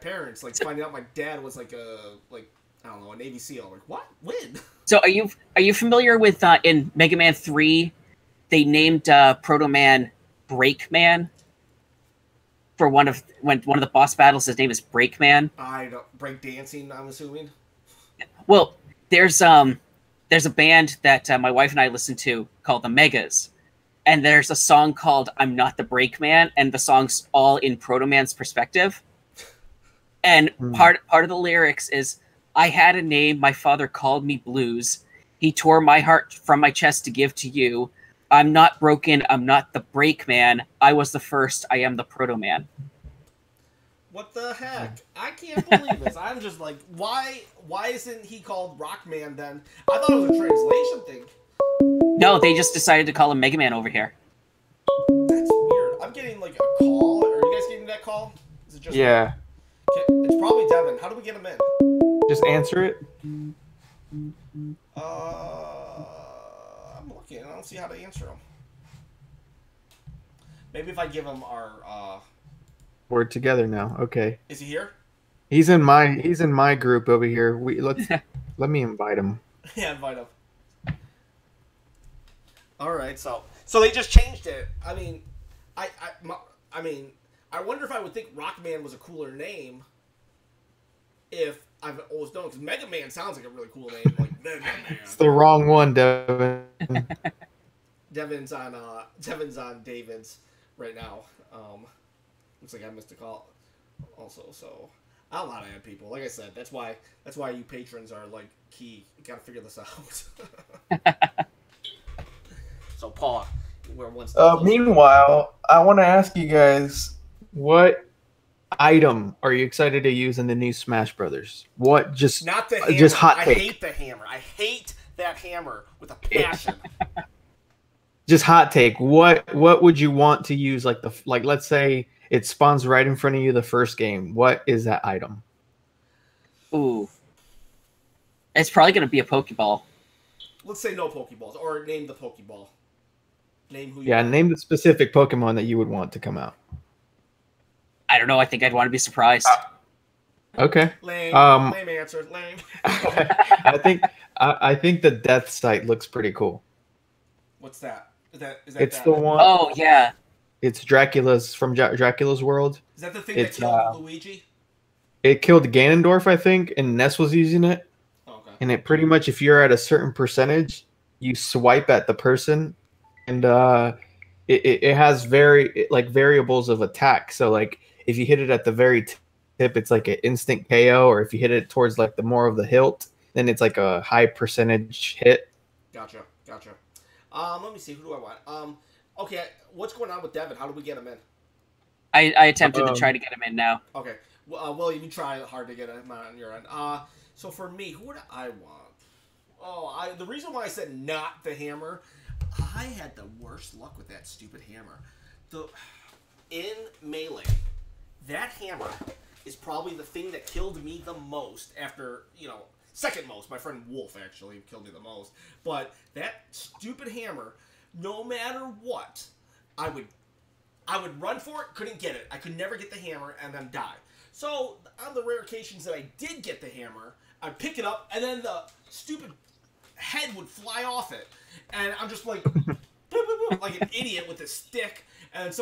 parents finding out my dad was I don't know, a Navy SEAL. Like, what? When? So are you familiar with in Mega Man 3? They named Proto Man Breakman for one of the boss battles. His name is Breakman. I don't break dancing. I'm assuming. Well, there's a band that my wife and I listen to called the Megas, and there's a song called "I'm Not the Breakman," and the song's all in Proto Man's perspective. And part of the lyrics is, "I had a name. My father called me Blues. He tore my heart from my chest to give to you. I'm not broken. I'm not the break man. I was the first. I am the Proto Man." What the heck? I can't believe this. I'm just like, why isn't he called Rockman then? I thought it was a translation thing. No, they just decided to call him Mega Man over here. That's weird. I'm getting a call. Are you guys getting that call? Is it just Yeah. It's probably Devin. How do we get him in? Just answer it. I'm looking. I don't see how to answer him. Maybe if I give him our. We're together now. Okay. Is he here? He's in my group over here. Let me invite him. Yeah, invite him. All right, so they just changed it. I mean, I wonder if I would think Rockman was a cooler name. If I've always known, because Mega Man sounds like a really cool name, like Mega Man. It's the wrong one, Devin. Devin's on David's right now. Looks like I missed a call also, so I'll not add people. Like I said, that's why you patrons are key. You gotta figure this out. So Paul, we're one step closer. Meanwhile, I want to ask you guys, what item are you excited to use in the new Smash Brothers? What just not the hammer. Just hot take. I hate the hammer. I hate that hammer with a passion. Just hot take. What would you want to use? Like let's say it spawns right in front of you the first game. What is that item? Ooh, it's probably gonna be a Pokeball. Let's say no Pokeballs, or name the Pokeball. Name who. Name the specific Pokemon that you would want to come out. I don't know. I think I'd want to be surprised. Okay. Lame. Lame answer. Lame. I think the Death Sight looks pretty cool. What's that? Is that it's that? The one. Oh yeah. It's Dracula's from Dracula's world. Is that the thing that killed Luigi? It killed Ganondorf, I think, and Ness was using it. Okay. And it pretty much, if you're at a certain percentage, you swipe at the person, and it has variables of attack. So like if you hit it at the very tip, it's like an instant KO, or if you hit it towards like the more of the hilt, then it's like a high percentage hit. Gotcha. Let me see. Who do I want? Okay. What's going on with Devin? How do we get him in? I attempted to try to get him in now. Okay. William, you try hard to get him on your end. So for me, who do I want? The reason why I said not the hammer, I had the worst luck with that stupid hammer. In Melee, that hammer is probably the thing that killed me the most after, second most. My friend Wolf actually killed me the most. But that stupid hammer, no matter what, I would run for it, couldn't get it. I could never get the hammer and then die. So on the rare occasions that I did get the hammer, I'd pick it up and then the stupid head would fly off it. And I'm just like, boop, boop, boop, like an idiot with a stick. And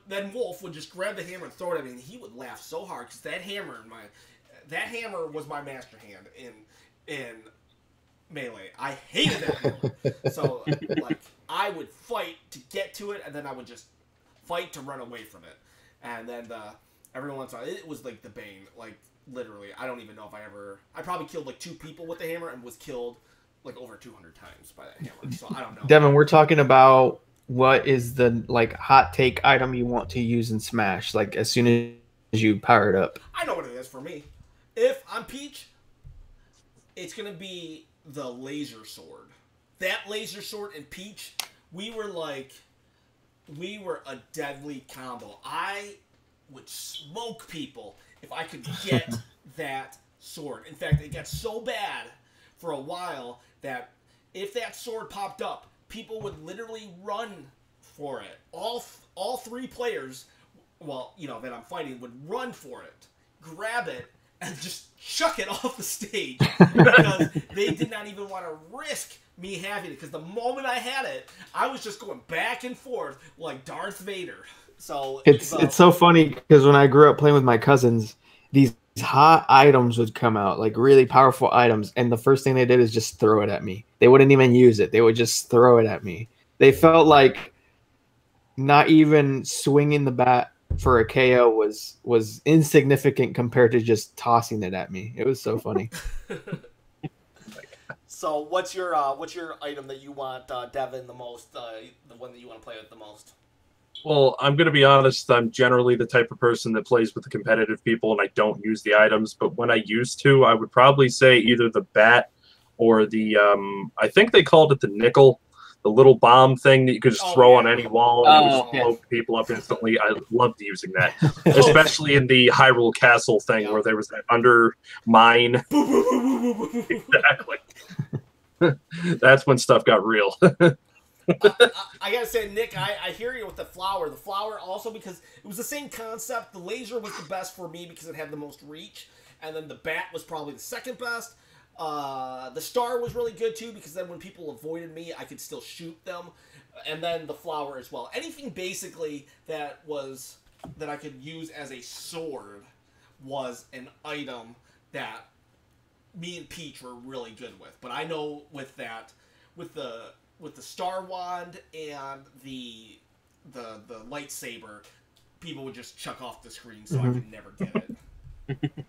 then Wolf would just grab the hammer and throw it at me, and he would laugh so hard because that hammer was my master hand in Melee. I hated that hammer. So like I would fight to get to it, and then I would just fight to run away from it. And then every once in a while, it was like the bane. Like literally, I don't even know if I probably killed like 2 people with the hammer and was killed like over 200 times by that hammer. So I don't know. Devin, we're talking about what is the hot take item you want to use in Smash, like as soon as you power it up. I know what it is for me. If I'm Peach, it's gonna be the laser sword. That laser sword and Peach, we were a deadly combo. I would smoke people if I could get that sword. In fact, it got so bad for a while that if that sword popped up, people would literally run for it. All 3 players, that I'm fighting, would run for it, grab it, and just chuck it off the stage because they did not even want to risk me having it. Because the moment I had it, I was just going back and forth like Darth Vader. So it's so funny because when I grew up playing with my cousins, these hot items would come out, like really powerful items, and the first thing they did is just throw it at me. They wouldn't even use it. They would just throw it at me. They felt like not even swinging the bat for a KO was insignificant compared to just tossing it at me. It was so funny. So what's your item that you want Devin the most, the one that you want to play with the most? Well, I'm going to be honest. I'm generally the type of person that plays with the competitive people, and I don't use the items. But when I used to, I would probably say either the bat or the I think they called it the nickel, the little bomb thing that you could just throw on any wall and it would blow people up instantly. I loved using that, especially in the Hyrule Castle thing where there was that undermine. Exactly. That's when stuff got real. I gotta say, Nick, I hear you with the flower. The flower also because it was the same concept. The laser was the best for me because it had the most reach, and then the bat was probably the second best. The star was really good too because then when people avoided me, I could still shoot them, and then the flower as well. Anything basically that I could use as a sword was an item that me and Peach were really good with. But I know with the Star Wand and the lightsaber, people would just chuck off the screen, so I could never get it.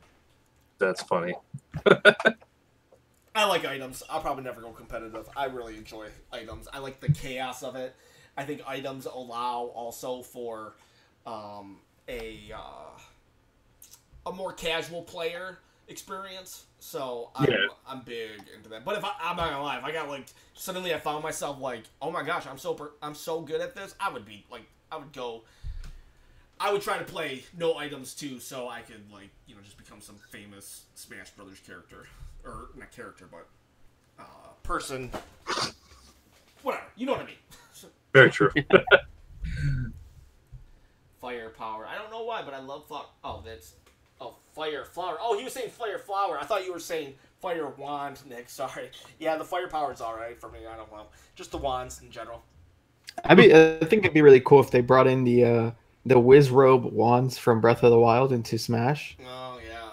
That's funny. I like items. I'll probably never go competitive. I really enjoy items. I like the chaos of it. I think items allow also for a more casual player experience. So I'm big into that. But if I'm not gonna lie, if I got like suddenly I found myself like, oh my gosh, I'm so good at this, I would be like, I would try to play no items too, so I could like just become some famous Smash Brothers character, or not character, but person, whatever. You know what I mean? Very true. Firepower. I don't know why, but I love Fire Flower. Oh, he was saying Fire Flower. I thought you were saying Fire Wand, Nick. Sorry. Yeah, the Firepower is alright for me. I don't know. Just the wands in general. I think it'd be really cool if they brought in the Wizrobe wands from Breath of the Wild into Smash. Oh, yeah.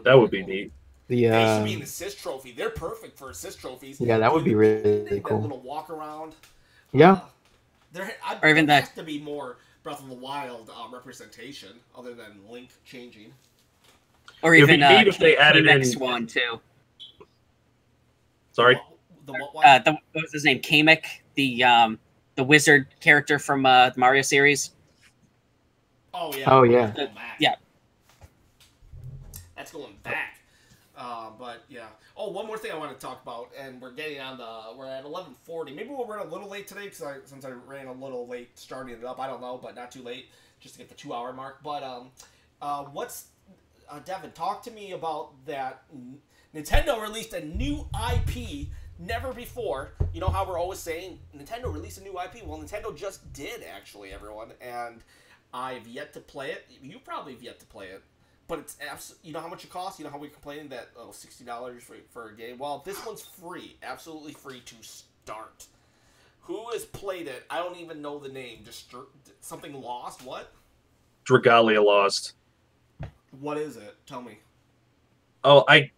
That would be neat. They should be an assist trophy. They're perfect for assist trophies. Yeah, that would be really cool. That little walk around. Yeah. There has to be more Breath of the Wild representation other than Link changing. Or even if they added in one too. Sorry. What was his name? Kamek, the wizard character from the Mario series. Oh yeah. Oh yeah. Yeah. That's going back. But yeah. Oh, one more thing I want to talk about, and we're at 11:40. Maybe we'll run a little late today since I ran a little late starting it up. I don't know, but not too late, just to get the 2-hour mark. But Devin, talk to me about that. Nintendo released a new IP never before. You know how we're always saying Nintendo released a new IP? Well, Nintendo just did, actually, everyone. And I've yet to play it. You probably have yet to play it. But it's you know how much it costs? You know how we're complaining that $60 for a game? Well, this one's free. Absolutely free to start. Who has played it? I don't even know the name. Just something Lost? What? Dragalia Lost. What is it? Tell me. Oh, I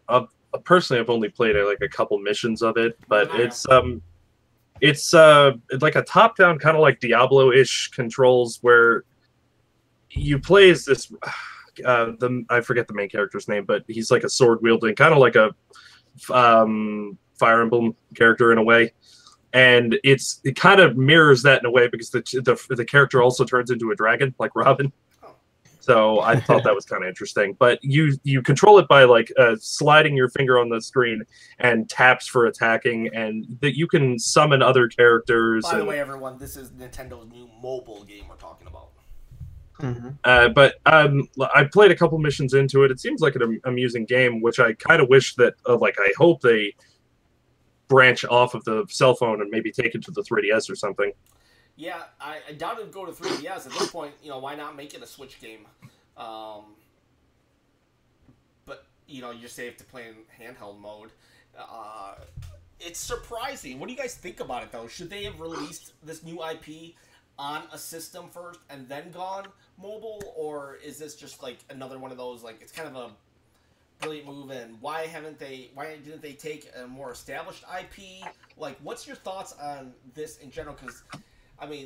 personally have only played like a couple missions of it, but it's like a top-down kind of like Diablo-ish controls where you play as this. I forget the main character's name, but he's like a sword wielding, kind of like a Fire Emblem character in a way, and it kind of mirrors that in a way because the character also turns into a dragon like Robin. So I thought that was kind of interesting. But you control it by like sliding your finger on the screen and taps for attacking, and that you can summon other characters. By the way, everyone, this is Nintendo's new mobile game we're talking about. Mm-hmm. But I played a couple missions into it. It seems like an amusing game, which I kind of wish that I hope they branch off of the cell phone and maybe take it to the 3DS or something. Yeah, I doubt it'd go to 3DS at this point. Why not make it a Switch game? But you're safe to play in handheld mode. It's surprising. What do you guys think about it, though? Should they have released this new IP on a system first and then gone mobile, or is this just like another one of those it's kind of a brilliant move? And why didn't they take a more established IP? What's your thoughts on this in general? Because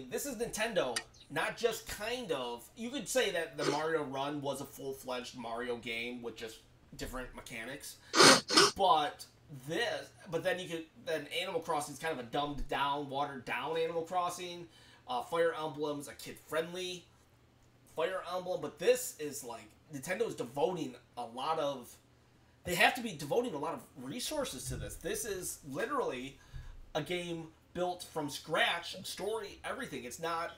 this is Nintendo, not just kind of. You could say that the Mario Run was a full-fledged Mario game with just different mechanics, but then Animal Crossing is kind of a dumbed down, watered down Animal Crossing. Fire Emblem's a kid-friendly Fire Emblem, but this is Nintendo's devoting a lot of. They have to be devoting a lot of resources to this. This is literally a game built from scratch, story, everything. It's not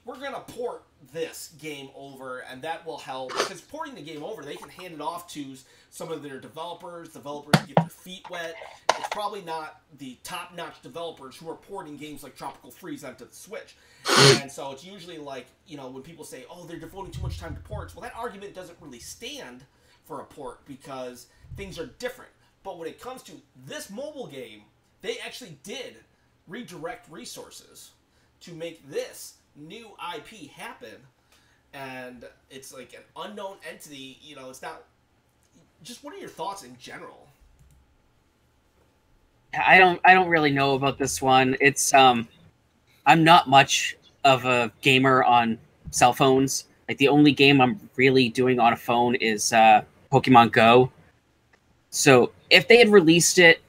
we're going to port this game over and that will help. Because porting the game over, they can hand it off to some of their developers. Developers get their feet wet. It's probably not the top-notch developers who are porting games like Tropical Freeze onto the Switch. And so it's usually when people say, oh, they're devoting too much time to ports, well, that argument doesn't really stand for a port because things are different. But when it comes to this mobile game, they actually did redirect resources to make this new IP happen, and it's an unknown entity. It's not. Just what are your thoughts in general? I don't really know about this one. It's I'm not much of a gamer on cell phones. The only game I'm really doing on a phone is Pokemon Go. So if they had released it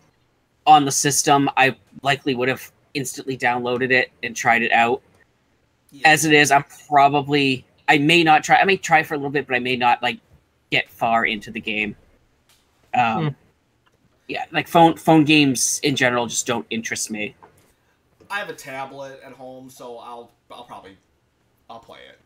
on the system, I likely would have instantly downloaded it and tried it out. Yeah. As it is, I may not try. I may try for a little bit, but I may not like get far into the game. Yeah, like phone games in general just don't interest me. I have a tablet at home, so I'll play it.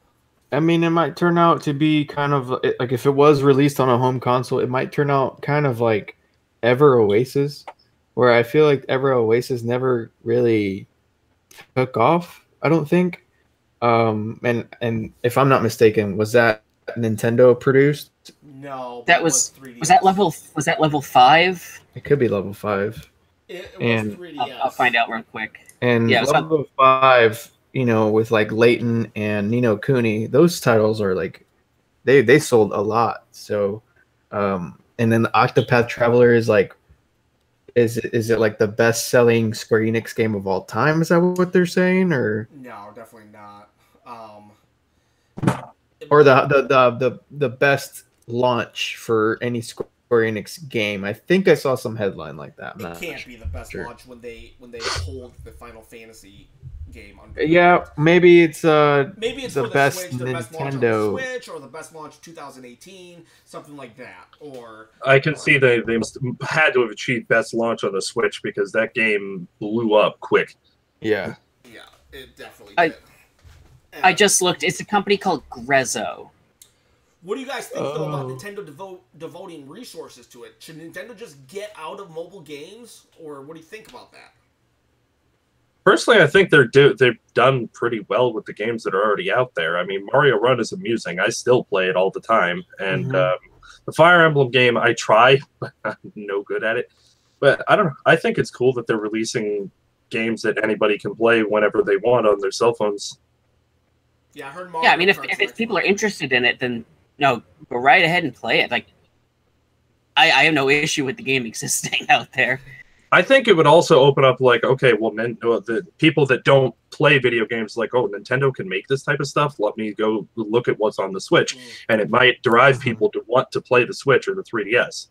I mean, it might turn out to be kind of like if it was released on a home console, it might turn out kind of like Ever Oasis, where I feel like Ever Oasis never really took off. I don't think. And if I'm not mistaken, was that Nintendo produced? No, That was 3DS. Was that level 5? It could be level 5. It was And 3DS. I'll find out real quick. And Yeah, level 5, you know, with like Layton and Ni no Kuni, those titles are like they sold a lot. So, and then the Octopath Traveler is like, is it like the best selling Square Enix game of all time? Is that what they're saying, or No, definitely not. or the best launch for any Square Enix game? I think I saw some headline like that. It can't be the best launch when they hold the Final Fantasy game under. Yeah, maybe it's the for the best best Switch, the best launch on Nintendo. the Switch, or the best launch 2018, something like that. Or I can see they must had to have achieved best launch on the Switch because that game blew up quick. Yeah. Yeah, it definitely I- did. I just looked. It's a company called Grezzo. What do you guys think, though, about Nintendo devoting resources to it? Should Nintendo just get out of mobile games, or what do you think about that? Personally, I think they've done pretty well with the games that are already out there. I mean, Mario Run is amusing. I still play it all the time. And the Fire Emblem game, I try, but I'm no good at it. But I don't know. I think it's cool that they're releasing games that anybody can play whenever they want on their cell phones. Yeah, I heard Mario. Yeah, I mean, if people are interested in it, then no, go right ahead and play it. Like, I have no issue with the game existing out there. I think it would also open up, like, okay, well, the people that don't play video games, like, oh, Nintendo can make this type of stuff. Let me go look at what's on the Switch, and it might drive people to want to play the Switch or the 3DS.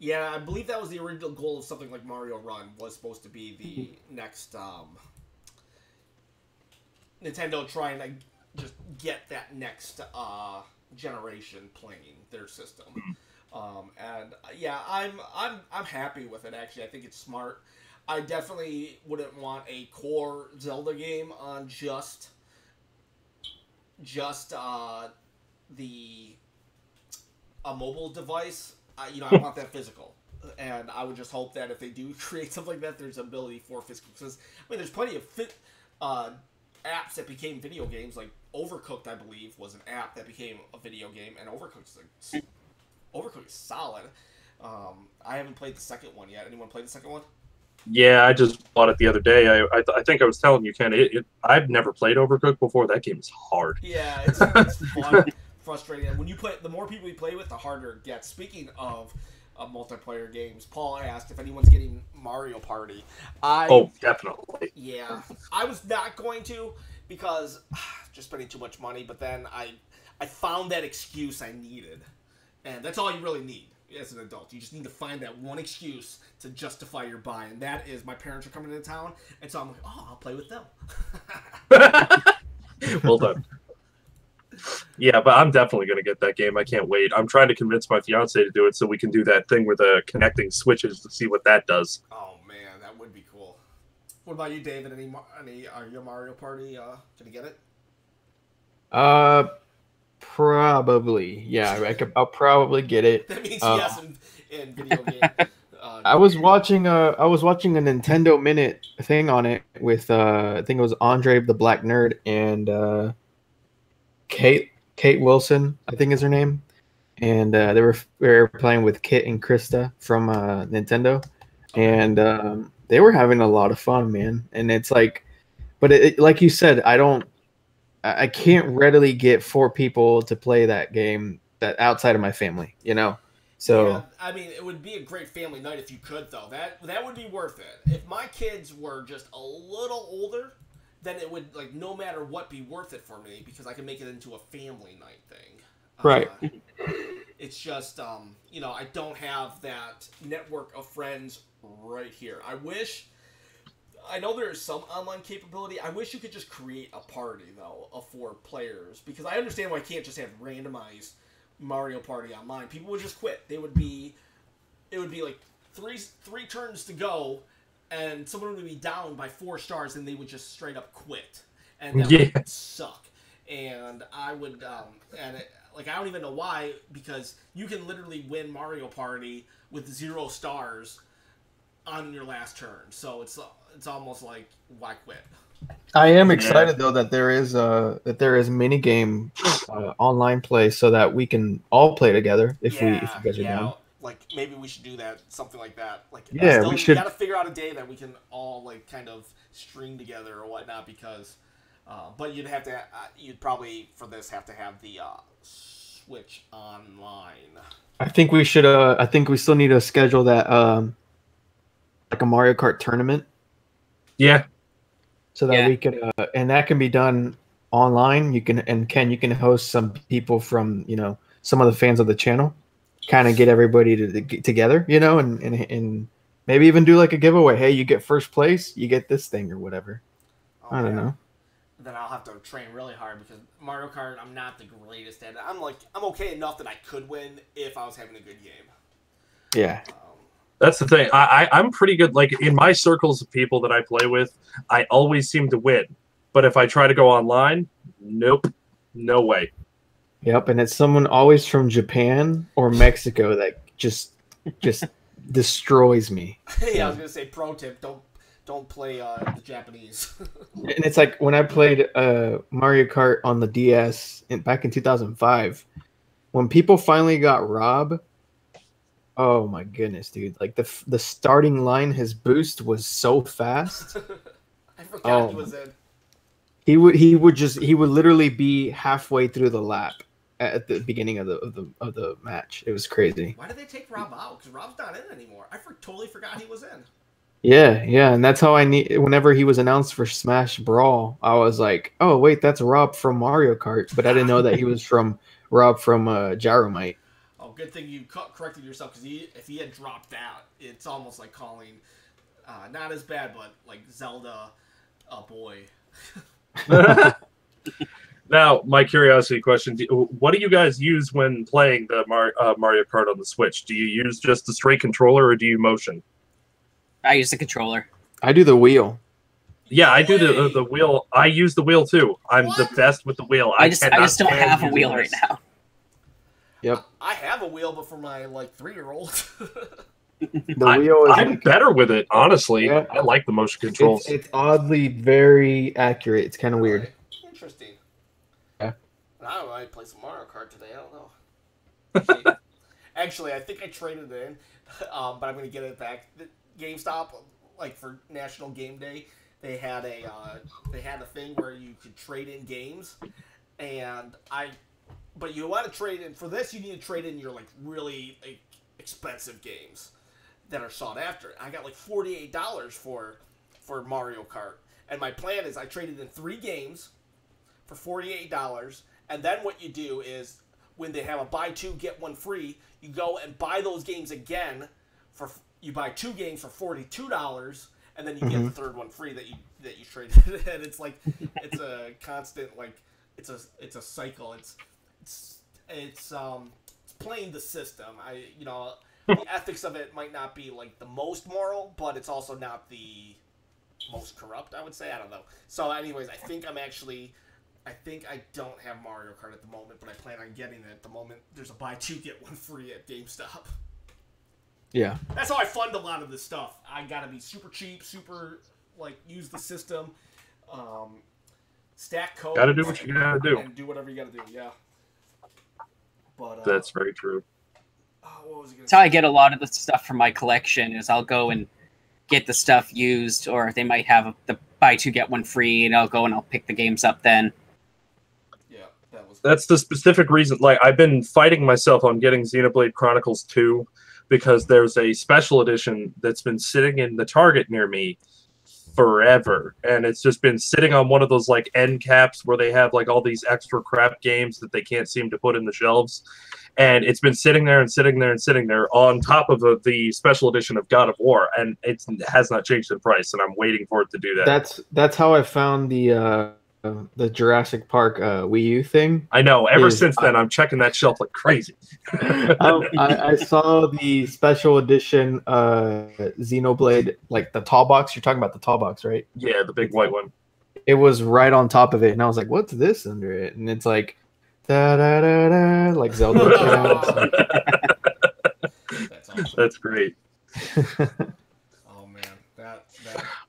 Yeah, I believe that was the original goal of something like Mario Run, was supposed to be the next Nintendo trying to just get that next generation playing their system. And yeah, I'm happy with it. Actually, I think it's smart. I definitely wouldn't want a core Zelda game on just a mobile device. I want that physical, and I would just hope that if they do create something like that, there's ability for physical. Because I mean, there's plenty of apps that became video games. Like Overcooked, I believe, was an app that became a video game, and Overcooked is solid. I haven't played the second one yet. Anyone played the second one? Yeah, I just bought it the other day. I think I was telling you, Ken, I've never played Overcooked before. That game is hard. Yeah, it's fun, frustrating. And when you play, the more people you play with, the harder it gets. Speaking of multiplayer games, Paul asked if anyone's getting Mario Party. Oh, definitely. Yeah, I was not going to because just spending too much money. But then I found that excuse I needed, and that's all you really need as an adult. You just need to find that one excuse to justify your buy, and that is my parents are coming into town, and so I'm like, oh, I'll play with them. Well done. Yeah, but I'm definitely going to get that game. I can't wait. I'm trying to convince my fiance to do it so we can do that thing with the connecting switches to see what that does. Oh man, that would be cool. What about you, David? Any your Mario Party? Can you get it? Probably. Yeah, I'll probably get it. That means yes in video game. I was watching a Nintendo Minute thing on it with I think it was Andre the Black Nerd and Kate Wilson, I think is her name, and they were playing with Kit and Krista from Nintendo, and they were having a lot of fun, man. And it's like, but like you said, I can't readily get 4 people to play that game that outside of my family, So yeah, I mean, it would be a great family night if you could, though. That would be worth it. If my kids were just a little older, then it would, like, no matter what, be worth it for me because I can make it into a family night thing. Right. It's just, I don't have that network of friends right here. I wish I know there's some online capability. I wish you could just create a party though of 4 players, because I understand why I can't just have randomized Mario Party online. People would just quit. It would be like three turns to go, and someone would be down by 4 stars, and they would just straight up quit, and that would suck. And I would, I don't even know why, because you can literally win Mario Party with 0 stars on your last turn. So it's almost like, why quit? I am excited though that there is mini game online play so that we can all play together if you guys are down. Like maybe we should do that, something like that. Like we should. We got to figure out a day that we can all like kind of stream together or whatnot, because. But you'd probably for this have to have the Switch online. I think we should. I think we still need to schedule that, like a Mario Kart tournament. Yeah. So that we could, and that can be done online. You can, and Ken, you can host some people from, some of the fans of the channel, kind of get everybody to get together, and maybe even do like a giveaway. Hey, you get first place, you get this thing or whatever. I don't know. Then I'll have to train really hard, because Mario Kart, I'm not the greatest at it. I'm okay enough that I could win if I was having a good game. Yeah. That's the thing. I'm pretty good. Like in my circles of people that I play with, I always seem to win. But if I try to go online, nope, no way. Yep, and it's someone always from Japan or Mexico that just destroys me. Yeah, I was gonna say pro tip: don't play the Japanese. And it's like when I played Mario Kart on the DS back in 2005, when people finally got Rob. Oh my goodness, dude! Like the starting line, his boost was so fast. I forgot he was in. He would literally be halfway through the lap at the beginning of the match. It was crazy. Why did they take Rob out? Because Rob's not in anymore. I totally forgot he was in. Yeah, and that's how whenever he was announced for Smash Brawl, I was like, oh wait, that's Rob from Mario Kart, but I didn't know that he was Rob from Gyromite. Oh, good thing you corrected yourself, because if he had dropped out, it's almost like calling, not as bad, but like Zelda a boy. Now, my curiosity question, what do you guys use when playing the Mario Kart on the Switch? Do you use just the straight controller, or do you motion? I use the controller. I do the wheel. Yeah, I do the wheel. I use the wheel too. I'm the best with the wheel. I just don't have a wheel right now. Yep. I have a wheel, but for my 3-year-old. I'm better with it, honestly. Yeah. I like the motion controls. It's oddly very accurate. It's kind of weird. Interesting. Yeah. I don't know. I play some Mario Kart today. I don't know. Actually, I think I traded it in, but I'm going to get it back. GameStop, for National Game Day, they had a thing where you could trade in games, but you want to trade in for this. You need to trade in your really expensive games that are sought after. I got $48 for Mario Kart, and my plan is I traded in 3 games for $48, and then what you do is when they have a buy 2 get 1 free, you go and buy those games again you buy 2 games for $42, and then you get the third one free that you traded. And it's it's a constant it's a cycle. It's playing the system. The ethics of it might not be the most moral, but it's also not the most corrupt, I would say. I don't know. So anyways, I think I don't have Mario Kart at the moment, but I plan on getting it at the moment. There's a buy 2 get 1 free at GameStop. Yeah. That's how I fund a lot of this stuff. I gotta be super cheap, super use the system, stack code. Gotta do what you gotta do. And do whatever you gotta do, yeah. But that's very true. What was I gonna That's how I get a lot of the stuff from my collection, is I'll go and get the stuff used, or they might have the buy 2 get 1 free, and I'll go and I'll pick the games up then. Yeah, that's the specific reason. I've been fighting myself on getting Xenoblade Chronicles 2, because there's a special edition that's been sitting in the Target near me forever, and it's just been sitting on one of those like end caps where they have like all these extra crap games that they can't seem to put in the shelves, and it's been sitting there and sitting there and sitting there on top of the special edition of God of War, and it has not changed in price, and I'm waiting for it to do that. That's how I found the Jurassic Park Wii U thing. I know. Ever since then, I'm checking that shelf like crazy. I saw the special edition Xenoblade, like the tall box. You're talking about the tall box, right? Yeah, the big white one. It was right on top of it, and I was like, "What's this under it?" And it's like, da da da da, like Zelda. That's awesome. That's great. Oh man, that.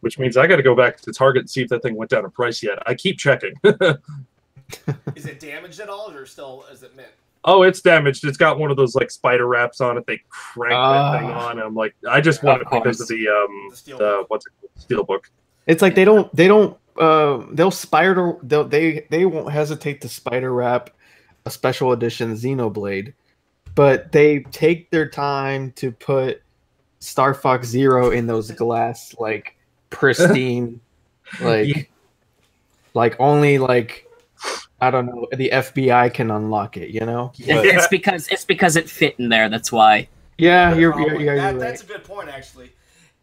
Which means I got to go back to Target and see if that thing went down in price yet. I keep checking. Is it damaged at all, or still is it mint? Oh, it's damaged. It's got one of those like spider wraps on it. They crank that thing on. And I'm like, I just want it because of the steelbook. It's like they won't hesitate to spider wrap a special edition Xenoblade, but they take their time to put Star Fox Zero in those glass like pristine like only like I don't know, the FBI can unlock it, you know? Yeah. It's because it fit in there, that's why. Yeah, you're that's a good point actually.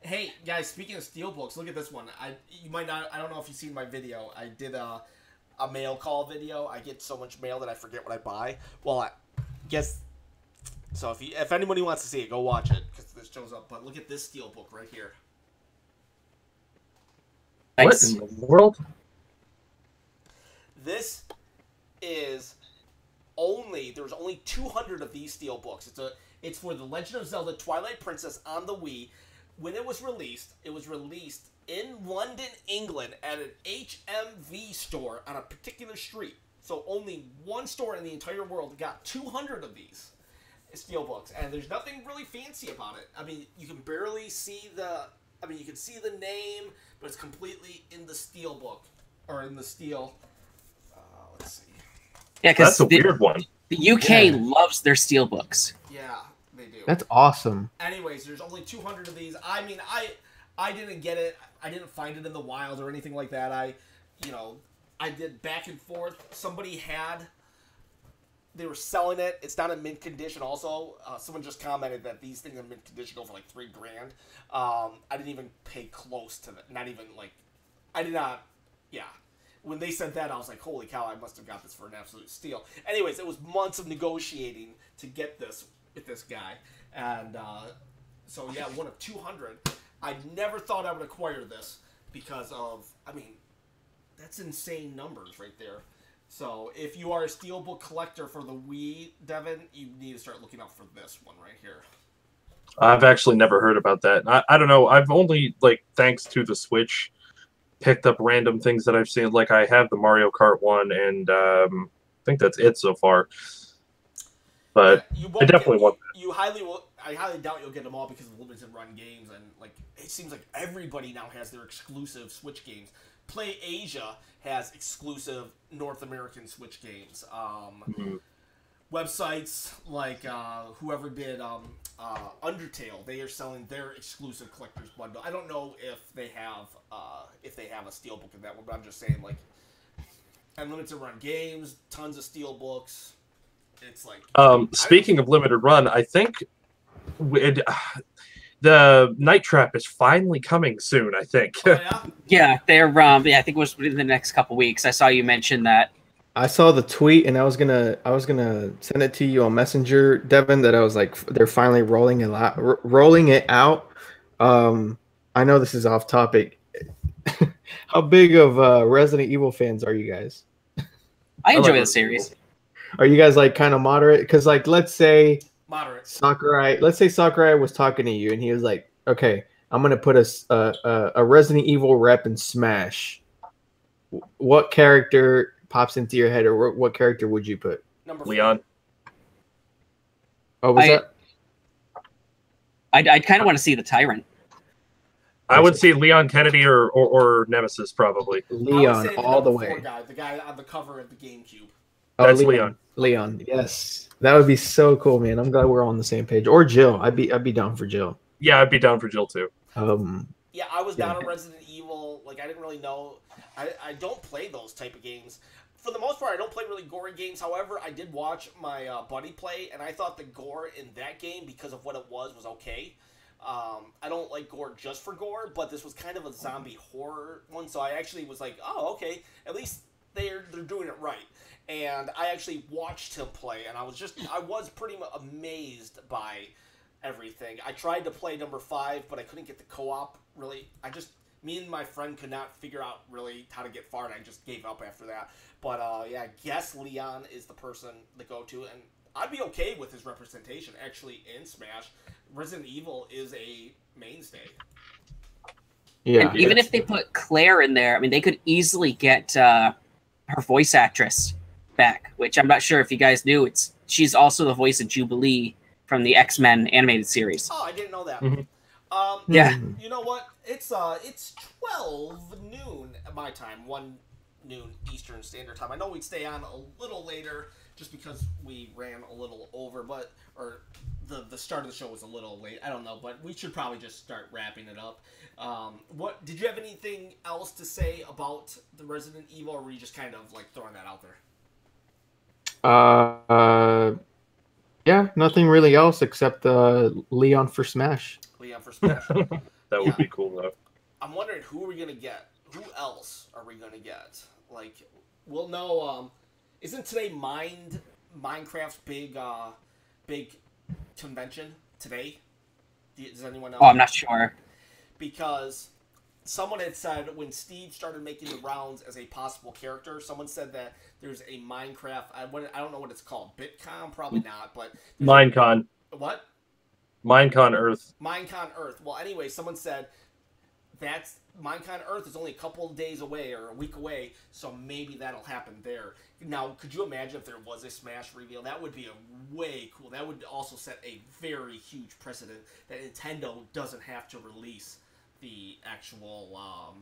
Hey guys, speaking of steelbooks, look at this one. You might not, I don't know if you've seen my video. I did a mail call video. I get so much mail that I forget what I buy. Well, I guess so. If anybody wants to see it, go watch it because this shows up. But look at this steelbook right here. Nice. What in the world? This is there's only 200 of these steelbooks. It's for The Legend of Zelda Twilight Princess on the Wii. When it was released in London, England at an HMV store on a particular street. So only one store in the entire world got 200 of these steelbooks, and there's nothing really fancy about it. I mean, you can barely see you can see the name, but it's completely in the steelbook or in the steel. Let's see. Yeah, because that's a weird one. The UK loves their steelbooks. Yeah, they do. That's awesome. Anyways, there's only 200 of these. I mean, I didn't get it. I didn't find it in the wild or anything like that. I did back and forth. They were selling it. It's not in mint condition. Also, someone just commented that these things in mint condition go for like $3,000. I didn't even pay close to that. Not even like, I did not. Yeah. When they sent that, I was like, holy cow, I must have got this for an absolute steal. Anyways, it was months of negotiating to get this with this guy. And so, yeah, one of 200. I never thought I would acquire this because of, I mean, that's insane numbers right there. So, if you are a steelbook collector for the Wii, Devin, you need to start looking out for this one right here. I've actually never heard about that. I don't know. I've only, like, thanks to the Switch, picked up random things that I've seen. Like, I have the Mario Kart one, and I think that's it so far. But I definitely want that. I highly doubt you'll get them all because of limited run games, and like it seems like everybody now has their exclusive Switch games. Play Asia has exclusive North American Switch games. Websites like whoever did Undertale, they are selling their exclusive collector's bundle. I don't know if they have a steelbook in that one, but I'm just saying like unlimited run games, tons of steelbooks. It's like speaking of limited run, I think the Night Trap is finally coming soon. I think. Oh, yeah? Yeah, they're I think it was within the next couple weeks. I saw you mention that. I saw the tweet and I was gonna send it to you on Messenger, Devin. That I was like, they're finally rolling it out. I know this is off topic. How big of Resident Evil fans are you guys? I enjoy the series. Are you guys like kind of moderate? Because like, let's say moderate Sakurai. Let's say Sakurai was talking to you and he was like, "Okay, I'm gonna put a Resident Evil rep in Smash." What character pops into your head, or what character would you put? Number Leon. Oh, was that? I'd kind of want to see the Tyrant. I would see Leon Kennedy or Nemesis probably. Leon all the way. The guy on the cover of the GameCube. Oh, That's Leon. Leon, yes, that would be so cool, man. I'm glad we're all on the same page. Or Jill, I'd be down for Jill. Yeah, I'd be down for Jill too. Yeah, I was down on Resident Evil. Like, I didn't really know. I don't play those type of games. For the most part, I don't play really gory games. However, I did watch my buddy play, and I thought the gore in that game, because of what it was okay. I don't like gore just for gore, but this was kind of a zombie horror one, so I actually was like, oh, okay, at least they're doing it right. And I actually watched him play, and I was pretty amazed by everything. I tried to play number 5, but I couldn't get the co-op really. Me and my friend could not figure out really how to get far, and I just gave up after that. But yeah, I guess Leon is the person to go to, and I'd be okay with his representation actually in Smash. Resident Evil is a mainstay. Yeah. And even if they put Claire in there, I mean, they could easily get her voice actress back, which I'm not sure if you guys knew. She's also the voice of Jubilee from the X-Men animated series. Oh, I didn't know that. Yeah. You know what? It's 12 noon my time, 1 noon Eastern Standard Time. I know we'd stay on a little later just because we ran a little over, or the start of the show was a little late. I don't know, but we should probably just start wrapping it up. What did you have anything else to say about the Resident Evil, or were you just kind of like throwing that out there? Yeah, nothing really else except Leon for Smash. Leon for Smash. That would be cool, though. I'm wondering who are we gonna get. Who else are we gonna get? Like, we'll know. Isn't today Minecraft's big convention today? Does anyone know? Oh, I'm not sure. Because someone had said when Steve started making the rounds as a possible character, someone said that there's a Minecraft. I don't know what it's called. BitCon, probably not, but Minecon. What? Minecon Earth. Minecon Earth. Well, anyway, someone said that's Minecon Earth is only a couple of days away or a week away, so maybe that'll happen there. Now, could you imagine if there was a Smash reveal? That would be a way cool. That would also set a very huge precedent that Nintendo doesn't have to release the actual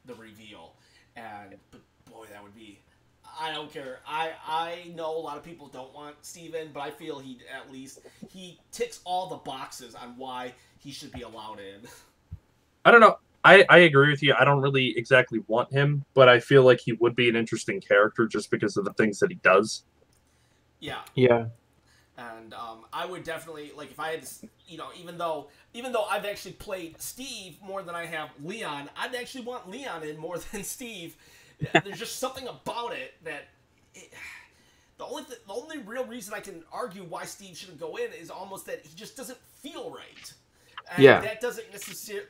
the reveal. But boy, that would be. I don't care. I know a lot of people don't want Steven, but I feel he ticks all the boxes on why he should be allowed in. I don't know. I agree with you. I don't really exactly want him, but I feel like he would be an interesting character just because of the things that he does. Yeah. Yeah. And I would definitely, like, if I had to, even though I've actually played Steve more than I have Leon, I'd actually want Leon in more than Steve. There's just something about it that the only real reason I can argue why Steve shouldn't go in is almost that he just doesn't feel right. And yeah. That doesn't necessarily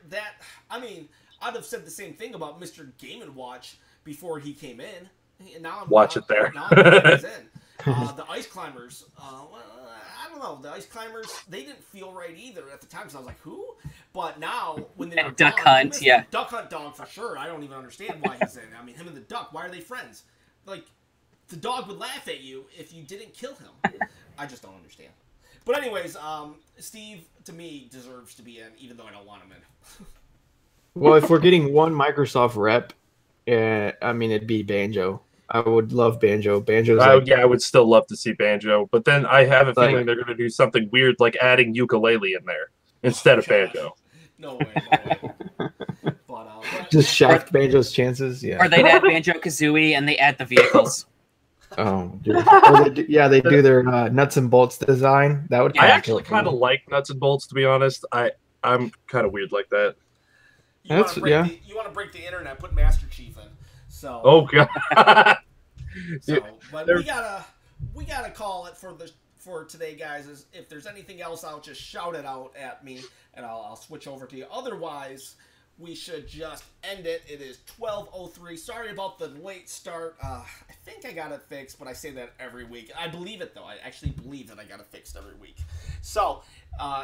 I'd have said the same thing about Mr. Game & Watch before he came in. And now Watch it there. Now he's in. The Ice Climbers, I don't know. The Ice Climbers, they didn't feel right either at the time, because I was like, who? But now, when they were Duck Hunt, yeah. Duck Hunt dog for sure. I don't even understand why he's in. I mean, him and the duck, why are they friends? Like, the dog would laugh at you if you didn't kill him. I just don't understand. But anyways, Steve, to me, deserves to be in, even though I don't want him in. Well, if we're getting one Microsoft rep, it'd be Banjo. I would love Banjo. Banjo's I would still love to see Banjo, but then I have a feeling they're going to do something weird, like adding ukulele in there instead of Banjo. No way. But, just shaft Banjo's chances. Yeah. Or they'd add Banjo-Kazooie and they add the vehicles. Oh, dude. They do their nuts and bolts design. That would. I actually kind of like nuts and bolts, to be honest. I'm kind of weird like that. You want to break the internet? Put Master Chief in. So. Oh god. But we gotta call it for today, guys. If there's anything else, I'll just shout it out at me, and I'll switch over to you. Otherwise, we should just end it. It is 12:03. Sorry about the late start. I think I got it fixed, but I say that every week. I believe it though. I actually believe that I got it fixed every week. So,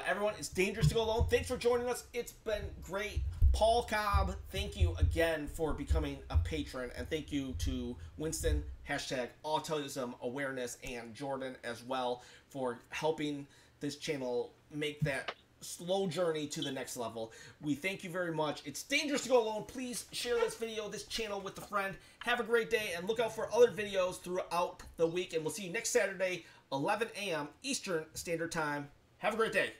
everyone, it's dangerous to go alone. Thanks for joining us. It's been great. Paul Cobb, thank you again for becoming a patron, and thank you to Winston, #Autism Awareness, and Jordan as well for helping this channel make that slow journey to the next level. We thank you very much. It's dangerous to go alone. Please share this video, this channel with a friend. Have a great day, and look out for other videos throughout the week, and we'll see you next Saturday, 11 a.m. Eastern Standard Time. Have a great day.